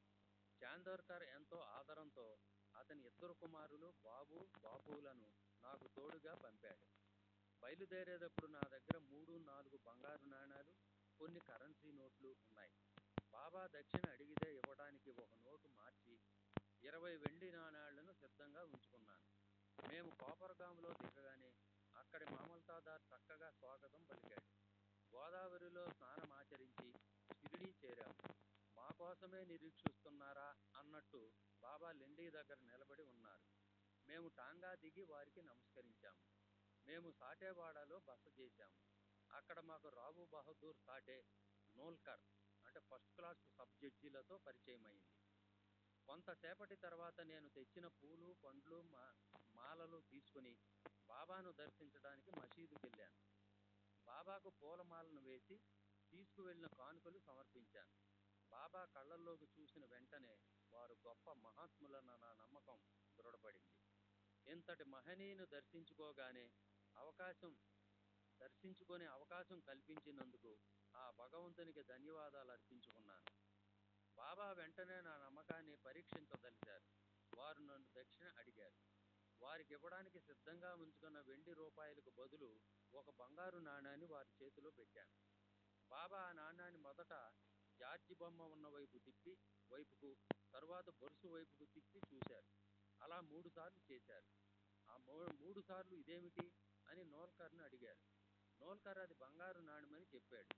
చాందోర్కర్ ఎంతో ఆదరంతో అతని 2 కుమారులు బాబు, బాపులను నాకు తోడుగా పంపాడు. బయలుదేరేటప్పుడు నా దగ్గర 3-4 బంగారు నాణాలు, కొన్ని కరెన్సీ నోట్లు ఉన్నాయి. బాబా దక్షిణ అడిగితే ఇవ్వడానికి ఒక నోటు మార్చి 20 వెండి నాణాలను సిద్ధంగా ఉంచుకున్నాను. మేము కోపరగాంలో దిగగానే అక్కడి మామల్తాదార్ చక్కగా స్వాగతం పలికాడు. గోదావరిలో స్నానమాచరించి షిరిడీ చేరాము. మా కోసమే నిరీక్షిస్తున్నారా అన్నట్టు బాబా లెండీ దగ్గర నిలబడి ఉన్నారు. మేము టాంగా దిగి వారికి నమస్కరించాము. మేము సాటేవాడలో బస చేశాము. అక్కడ మాకు రావు బహదూర్ సాటే, నోల్కర్ అంటే ఫస్ట్ క్లాస్ సబ్ జడ్జీలతో పరిచయం అయింది. కొంతసేపటి తర్వాత నేను తెచ్చిన పూలు, పండ్లు, మాలలు తీసుకుని బాబాను దర్శించడానికి మసీదుకి వెళ్ళాను. బాబాకు పూలమాలను వేసి తీసుకువెళ్ళిన కానుకలు సమర్పించాను. బాబా కళ్ళల్లోకి చూసిన వెంటనే వారు గొప్ప మహాత్ములన్న నా నమ్మకం దృఢపడింది. ఇంతటి మహనీయుని దర్శించుకునే అవకాశం కల్పించినందుకు ఆ భగవంతునికి ధన్యవాదాలు అర్పించుకున్నాను. బాబా వెంటనే నా నమ్మకాన్ని పరీక్షించదలిచారు. వారు నన్ను దక్షిణ అడిగారు. వారికి ఇవ్వడానికి సిద్ధంగా ఉంచుకున్న వెండి రూపాయలకు బదులు ఒక బంగారు నాణాన్ని వారి చేతిలో పెట్టాను. బాబా ఆ నాణాన్ని మొదట జార్జి బొమ్మ ఉన్న వైపుకు, తరువాత బొరుసు వైపుకు తిప్పి చూశారు. అలా 3 సార్లు చేశారు. ఆ 3 సార్లు ఇదేమిటి అని నోల్కర్ను అడిగారు. నోల్కర్ అది బంగారు నాణెమని చెప్పాడు.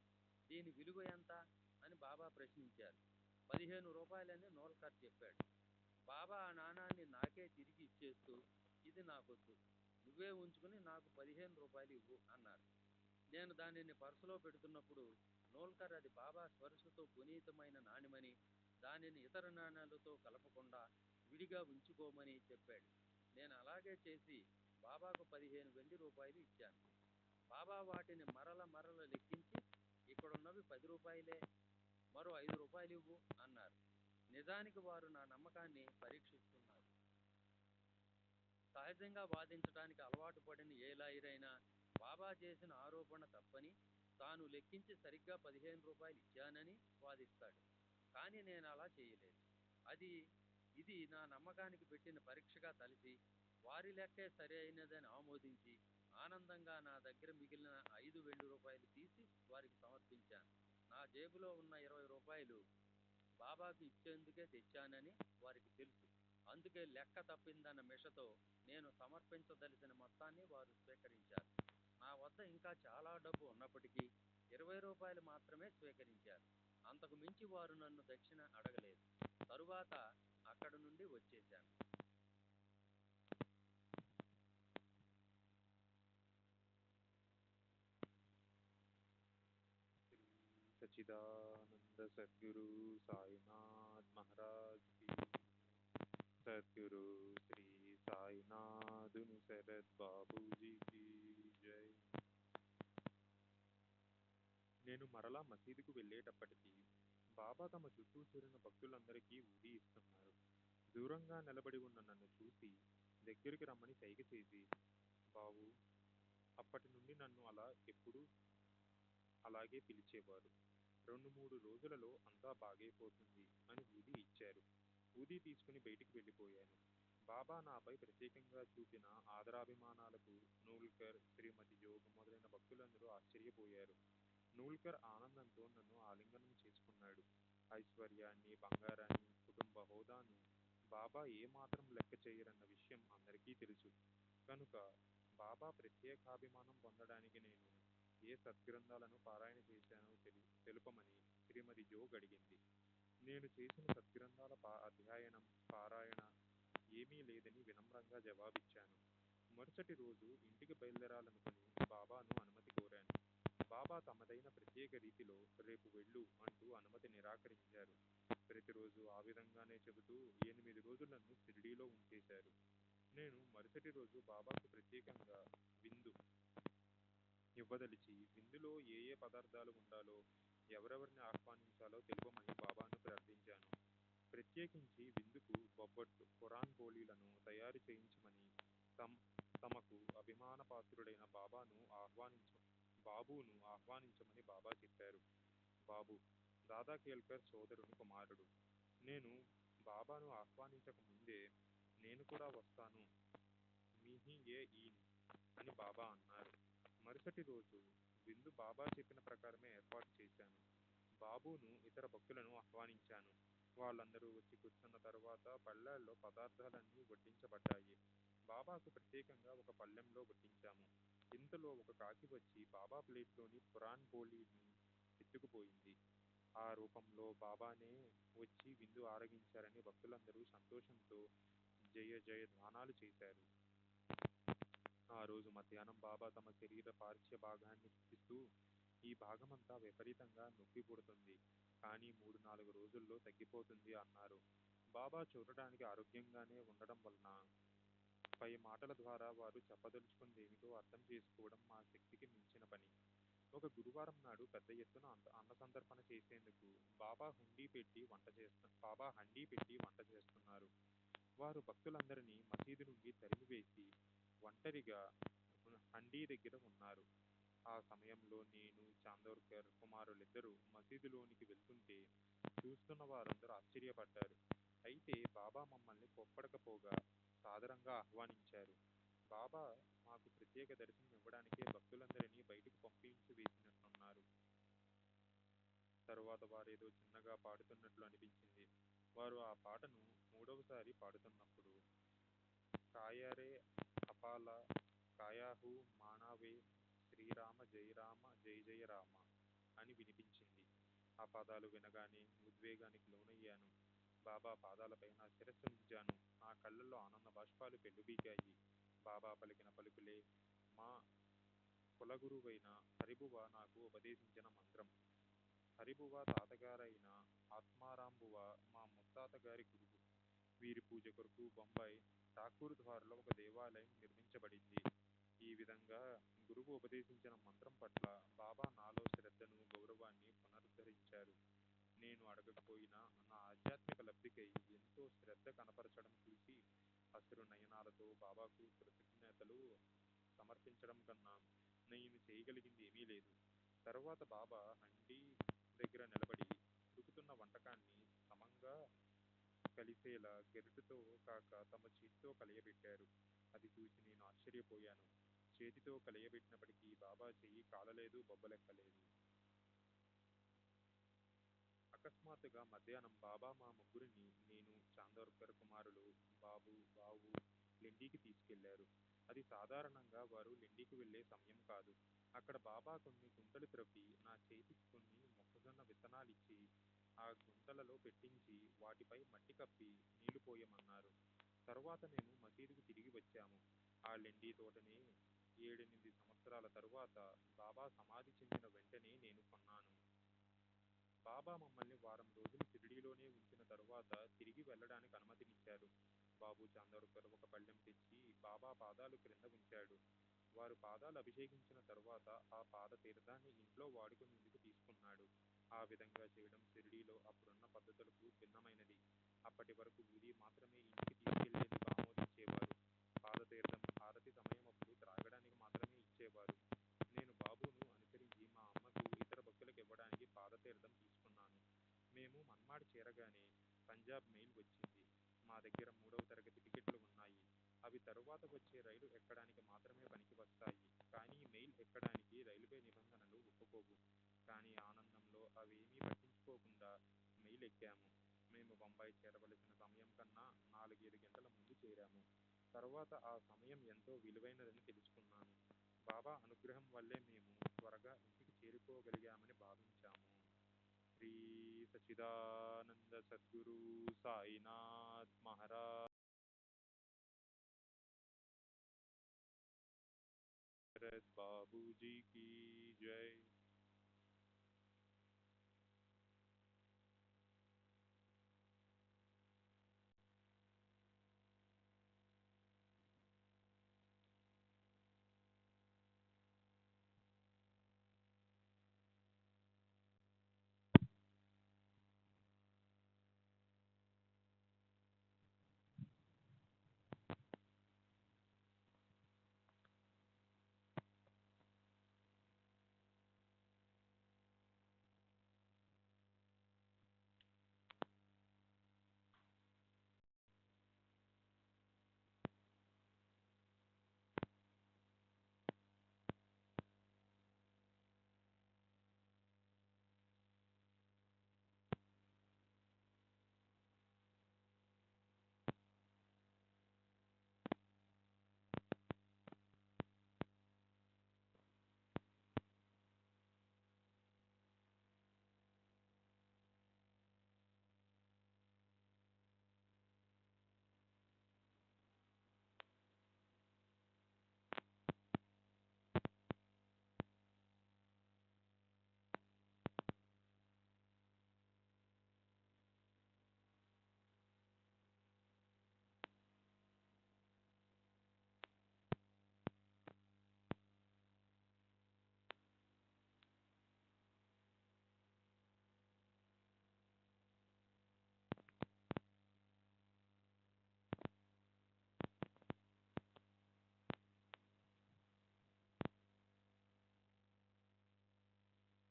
దీని విలువ ఎంత అని బాబా ప్రశ్నించారు. 15 రూపాయలని నోల్కర్ చెప్పాడు. బాబా ఆ నాణాన్ని నాకే తిరిగి ఇచ్చేస్తూ, ఇది నాకొద్దు, నువ్వే ఉంచుకుని నాకు 15 రూపాయలు ఇవ్వు అన్నారు. నేను దానిని పర్సులో పెడుతున్నప్పుడు నోల్కర్ అది బాబా స్పర్శతో పునీతమైన నాణెమని, దానిని ఇతర నాణాలతో కలపకుండా విడిగా ఉంచుకోమని చెప్పాడు. నేను అలాగే చేసి బాబాకు 15 వెండి రూపాయలు ఇచ్చాను. బాబా వాటిని మరల లెక్కించి, ఇక్కడున్నవి 10 రూపాయలే, మరో 5 రూపాయలు ఇవ్వు అన్నారు. నిజానికి వారు నా నమ్మకాన్ని పరీక్షిస్తున్నారు. సహజంగా వాదించడానికి అలవాటు పడిన ఏ లాయరైనా బాబా చేసిన ఆరోపణ తప్పని, తాను లెక్కించి సరిగ్గా 15 రూపాయలు ఇచ్చానని వాదిస్తాడు. కానీ నేను అలా చేయలేదు. ఇది నా నమ్మకానికి పెట్టిన పరీక్షగా తలచి, వారి లెక్కే సరి అయినదని ఆమోదించి ఆనందంగా నా దగ్గర మిగిలిన 5 వెండి రూపాయలు తీసి వారికి సమర్పించాను. నా జేబులో ఉన్న 20 రూపాయలు బాబాకు ఇచ్చేందుకే తెచ్చానని వారికి తెలుసు. అందుకే లెక్క తప్పిందన్న మిషతో నేను సమర్పించదలిచిన మొత్తాన్ని వారు స్వీకరించారు. నా వద్ద ఇంకా చాలా డబ్బు ఉన్నప్పటికీ రూపాయలు మాత్రమే స్వీకరించారు. అంతకు మించి వారు నన్ను దక్షిణ అడగలేదు. తరువాత అక్కడ నుండి వచ్చేశాను.
सच्चिदानंद सद्गुरु साईनाथ महाराज की सद्गुरु श्री साईनाथ शरद बाबू जी की जय. నేను మరలా మసీదుకు వెళ్ళేటప్పటికీ బాబా తమ చుట్టూ చేరిన భక్తులందరికీ ఊది ఇస్తున్నారు. దూరంగా నిలబడి ఉన్న నన్ను చూసి దగ్గరికి రమ్మని సైగ చేసి, బాబు అప్పటి నుండి నన్ను ఎప్పుడూ అలాగే పిలిచేవారు. 2-3 రోజులలో అంతా బాగైపోతుంది అని ఊది ఇచ్చారు. ఊది తీసుకుని బయటికి వెళ్ళిపోయాను. బాబా నాపై ప్రత్యేకంగా చూపిన ఆదరాభిమానాలకు నూల్కర్, శ్రీమతి జోగ్ మొదలైన భక్తులందరూ ఆశ్చర్యపోయారు. నూల్కర్ ఆనందంతో నన్ను ఆలింగనం చేసుకున్నాడు. ఐశ్వర్యాన్ని, బంగారాన్ని, కుటుంబ హోదాను బాబా ఏమాత్రం లెక్క చేయరన్న విషయం అందరికీ తెలుసు. కనుక బాబా ప్రత్యేకాభిమానం పొందడానికి నేను ఏ సద్గ్రంథాలను పారాయణ చేశానో తెలుపమని శ్రీమతి జోగ్ అడిగింది. నేను చేసిన సద్గ్రంథాల అధ్యయనం, పారాయణ ఏమీ లేదని వినమ్రంగా జవాబిచ్చాను. మరుసటి రోజు ఇంటికి బయలుదేరాలనుకుని బాబాను అనుమతి కోరాను. బాబా తమదైన ప్రత్యేక రీతిలో రేపు వెళ్ళు అంటూ అనుమతి నిరాకరించారు. ప్రతిరోజు ఆ విధంగానే చెబుతూ 8 రోజులు నన్ను షిరిడీలో ఉంచేశారు. నేను మరుసటి రోజు బాబాకు ప్రత్యేకంగా విందు ఇవ్వదలిచి విందులో ఏ పదార్థాలు ఉండాలో, ఎవరెవరిని ఆహ్వానించాలో తెలుపమని బాబాను ప్రార్థించాను. ప్రత్యేకించి విందుకు బొబ్బట్లు, ఖురాన్ పోలీలను తయారు చేయించమని తమకు అభిమానపాత్రుడైన బాబును ఆహ్వానించమని బాబా చెప్పారు. బాబు దాదా కేల్కర్ సోదరుని కుమారుడు. నేను బాబాను ఆహ్వానించక ముందే నేను కూడా వస్తాను, మీహి ఏ ఈన్ అని బాబా అన్నారు. మరుసటి రోజు విందు బాబా చెప్పిన ప్రకారమే ఏర్పాటు చేశాను. బాబును, ఇతర భక్తులను ఆహ్వానించాను. వాళ్ళందరూ వచ్చి కూర్చున్న తరువాత పళ్ళాల్లో పదార్థాలన్నీ వడ్డించబడ్డాయి. బాబాకు ప్రత్యేకంగా ఒక పళ్ళెంలో వడ్డించాము. ఇంతలో ఒక కాకి వచ్చి బాబా ప్లేట్లోని ఖురాన్ పోలీని ఎత్తుకుపోయింది. ఆ రూపంలో బాబానే వచ్చి విందు ఆరగించారని భక్తులందరూ సంతోషంతో జయ జయ ధ్వానాలు చేశారు. ఆ రోజు మధ్యాహ్నం బాబా తమ శరీర పార్శ్వ భాగాన్ని చూపిస్తూ, ఈ భాగమంతా విపరీతంగా నొప్పి పుడుతుంది, కానీ 3-4 రోజుల్లో తగ్గిపోతుంది అన్నారు. బాబా చూడడానికి ఆరోగ్యంగానే ఉండడం వలన పై మాటల ద్వారా వారు చెప్పదలుచుకున్నదేమిటో అర్థం చేసుకోవడం మా శక్తికి మించిన పని. ఒక గురువారం నాడు పెద్ద ఎత్తున అన్న సంతర్పణ చేసేందుకు బాబా హండీ పెట్టి వంట చేస్తున్నారు. వారు భక్తులందరినీ మసీదు నుండి తరిమివేసి ఒంటరిగా హండీ దగ్గర ఉన్నారు. ఆ సమయంలో నేను, చాందోర్కర్ కుమారులిద్దరూ మసీదులోనికి వెళ్తుంటే చూస్తున్న వారందరూ ఆశ్చర్యపడ్డారు. అయితే బాబా మమ్మల్ని కోప్పడకపోగా సాదరంగా ఆహ్వానించారు. బాబా మాకు ప్రత్యేక దర్శనం ఇవ్వడానికే భక్తులందరినీ బయటికి పంపించి వేసినట్టున్నారు. తరువాత వారేదో చిన్నగా పాడుతున్నట్లు అనిపించింది. వారు ఆ పాటను 3వసారి పాడుతున్నప్పుడు కాయారే అపాల కాయాహు మానవే శ్రీరామ జయరామ జయ జయ రామ అని వినిపించింది. ఆ పదాలు వినగానే ఉద్వేగానికి లోనయ్యాను. బాబా పాదాలపైన శిరస్సు నుంచాను. నా కళ్ళల్లో ఆనంద బాష్పాలు పెళ్ళుబీకాయి. బాబా పలికిన పలుకులే మా కులగురువైన హరిబువ నాకు ఉపదేశించిన మంత్రం. హరిబువ తాతగారైన ఆత్మారాంబువ మా ముత్తాతగారి గురువు. వీరి పూజ కొరకు బొంబాయి ఠాకూర్ ద్వార్లో ఒక దేవాలయం నిర్మించబడింది. ఈ విధంగా గురువు ఉపదేశించిన మంత్రం పట్ల బాబా నాలో శ్రద్ధను, గౌరవాన్ని పునరుద్ధరించారు. నేను అడగకపోయినా నా ఆధ్యాత్మిక లబ్ధికై ఎంతో శ్రద్ధ కనపరచడం చూసి అశ్రు నయనాలతో బాబాకు కృతజ్ఞతలు సమర్పించడం కన్నా నేను చేయగలిగింది ఏమీ లేదు. తరువాత బాబా హండీ దగ్గర నిలబడి ఉడుకుతున్న వంటకాన్ని సమంగా కలిసేలా గెరిటతో కాక తమ చేతితో కలియబెట్టారు. అది చూసి నేను ఆశ్చర్యపోయాను. చేతితో కలియబెట్టినప్పటికీ బాబా చెయ్యి కాలలేదు, బొబ్బలెక్కలేదు. అకస్మాత్తుగా మధ్యాహ్నం బాబా మా ముగ్గురిని, నేను, చాందోర్కర్ కుమారులు బాబు లెండికి తీసుకెళ్లారు. అది సాధారణంగా వారు లెండికి వెళ్ళే సమయం కాదు. అక్కడ బాబా కొన్ని గుంటలు త్రవ్వి నా చేతికి కొన్ని మొక్కజొన్న విత్తనాలిచ్చి ఆ గుంటలలో పెట్టించి వాటిపై మట్టి కప్పి నీళ్లు పోయమన్నారు. తరువాత మేము మసీదుకు తిరిగి వచ్చాము. ఆ లెండి తోటని 7-8 సంవత్సరాల తరువాత బాబా సమాధి చెందిన వెంటనే నేను కొన్నాను. బాబా మమ్మల్ని వారం రోజులు షిరిడీలోనే ఉంచిన తరువాత తిరిగి వెళ్ళడానికి అనుమతినిచ్చారు. బాబు చాందోర్కర్ ఒక పళ్ళెం తెచ్చి బాబా పాదాలు క్రింద ఉంచాడు. వారు పాదాలు అభిషేకించిన తరువాత ఆ పాద తీర్థాన్ని ఇంట్లో వాడుకునేందుకు తీసుకున్నాడు. ఆ విధంగా చేయడం షిరిడీలో అప్పుడున్న పద్ధతులకు భిన్నమైనది. అప్పటి వరకు ఊది మాత్రమే ఇంటికి తీసుకెళ్లేందుకు ఆమోదించేవారు. పాదతీర్థం హారతి సమయమప్పుడు త్రాగడానికి మాత్రమే ఇచ్చేవారు. నేను బాబును అనుసరించి మా అమ్మకు ఇతర భక్తులకు ఇవ్వడానికి పాదతీర్థం తీసుకున్నాను. మేము మన్మాడ్ చేరగానే పంజాబ్ మెయిల్ వచ్చింది. మా దగ్గర 3వ తరగతి టికెట్లు ఉన్నాయి. అవి తరువాత వచ్చే రైలు ఎక్కడానికి మాత్రమే పనికి వస్తాయి. కానీ మెయిల్ ఎక్కడానికి రైల్వే నిబంధనలు ఒప్పుకోవు. కానీ ఆనందంలో అవేమీ పట్టించుకోకుండా మెయిల్ ఎక్కాము. మేము బొంబాయి చేరవలసిన సమయం కన్నా 4-7 గంటల ముందు చేరాము. తరువాత ఆ సమయం ఎంతో విలువైనదని తెలుసుకున్నాను. బాబా అనుగ్రహం వల్లే మేము త్వరగా ఇంటికి చేరుకోగలిగామని భావించాము. శ్రీ సచిదానంద సద్గురు సాయినాథ్ మహారాజ్ బాబూజీ की जय.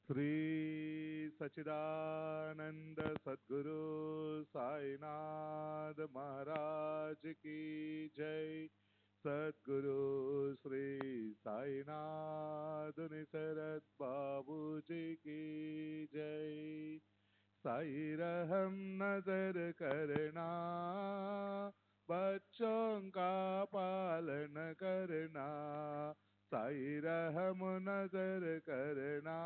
श्री सचिदानंद सद्गुरु साईनाथ महाराज की जय. सद्गुरु श्री साईनाथ निसरत बाबू जी की जय. साई रहम नजर करना, बच्चों का पालन करना. साई रहम नजर करना,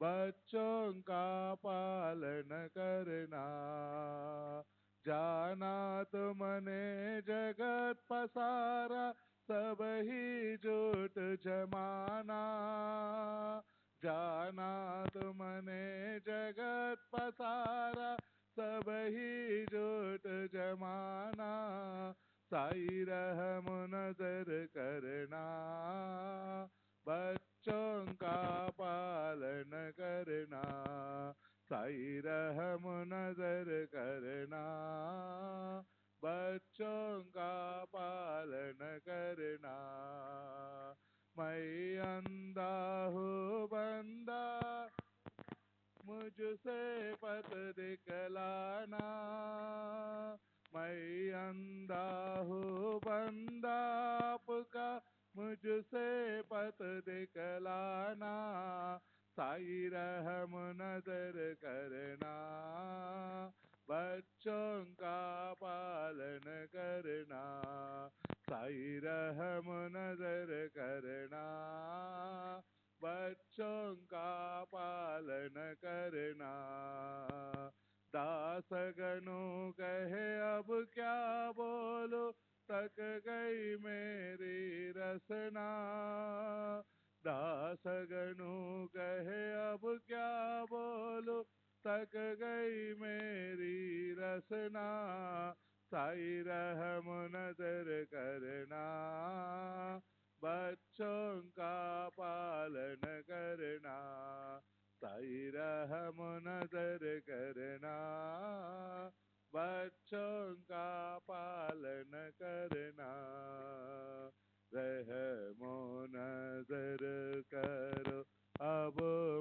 बच्चों का पालन करना. जाना तुमने जगत पसारा, सब ही झूठ जमाना. जाना तुमने जगत पसारा, सब ही झूठ जमाना. साई रहम नजर करना, बच्चों का पालन करना. साई रहम नजर करना, बच्चों का पालन करना. मैं अंधा हूँ बंदा, मुझसे पथ दिखलाना. मैं अंधा हूँ बंदा आपका, मुझसे पथ दिखलाना. साई रहम नजर करना,
बच्चों का पालन करना, साई रहम नजर करना, बच्चों का पालन करना। दासगणों कहे अब क्या बोलो, तक गई मेरी रसना। दासगणों कहे अब क्या बोलो, तक गई मेरी रसना। साई रहम नजर करना, बच्चों का पालन करना, साई रहम नजर करना, बच्चों का पालन करना। रहमो नजर करो अब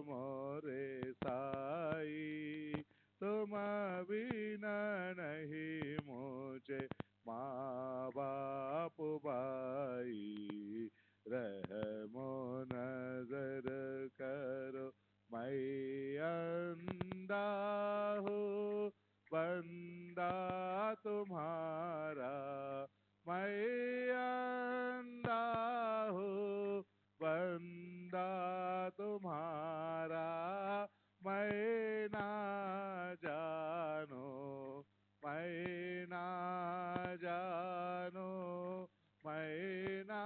मोरे साई, तुम बिना नहीं मुझे माँ बाप भाई। रहमो नजर करो मैं अंधा हूँ बंदा तुम्हारा, मैं अंधा हूँ बंदा तुम्हारा। मैं ना जानो, मैं ना जानो, मैं ना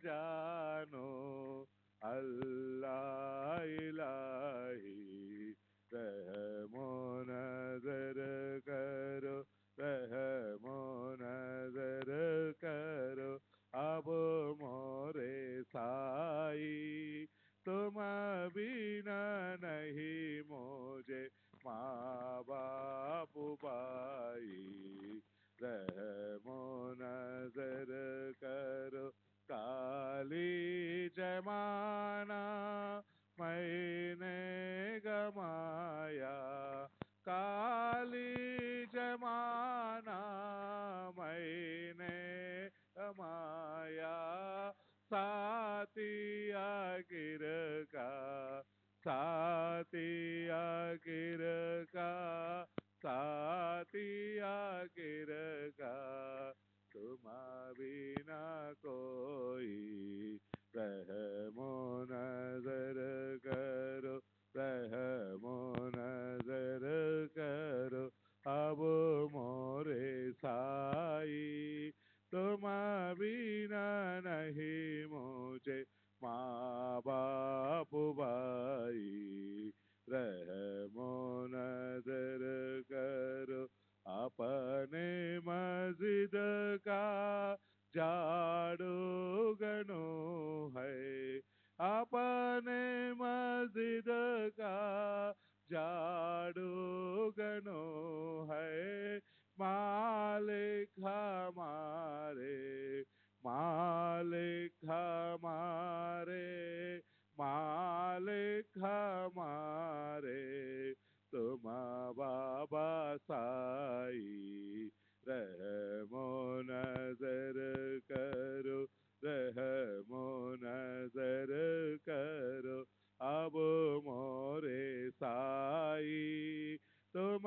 जानो, अल्लाह इलाही। रहमो नजर करो, रहमो नजर करो अब मोरे साई, तुम बिना नहीं मुझे माँ बाप भाई। रहमो नजर करो काली जमाना मैंने गमाया, काली जमाना मैंने गमाया। साथिया गिर का, साथिया गिर का, साथिया गिर का, तुम बिना कोई। रहमो नजर करो, रहमो नजर करो अब मोरे साई, तुम बिना नहीं मुझे माँ बाप भाई। रहमो नजर करो अपने मस्जिद का झाड़ू गनो है, अपने मस्जिद का झाड़ू गनो है। मालिक हमारे, मालिक हमारे, मालिक हमारे, तुम बाबा साई। रहमो नजर करो, रहमो नजर करो अब मोरे साई, तुम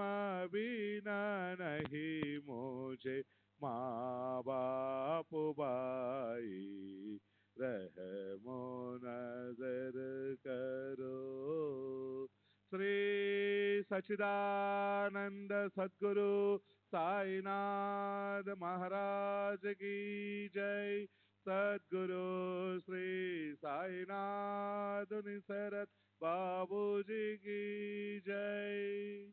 बिना नहीं मुझे माँ बाप भाई। रहमो नजर करो। श्री सच्चिदानंद सद्गुरु साईनाथ महाराज की जय। सद्गुरु श्री साईनाथ निसरत बाबू जी की जय।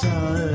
సాయి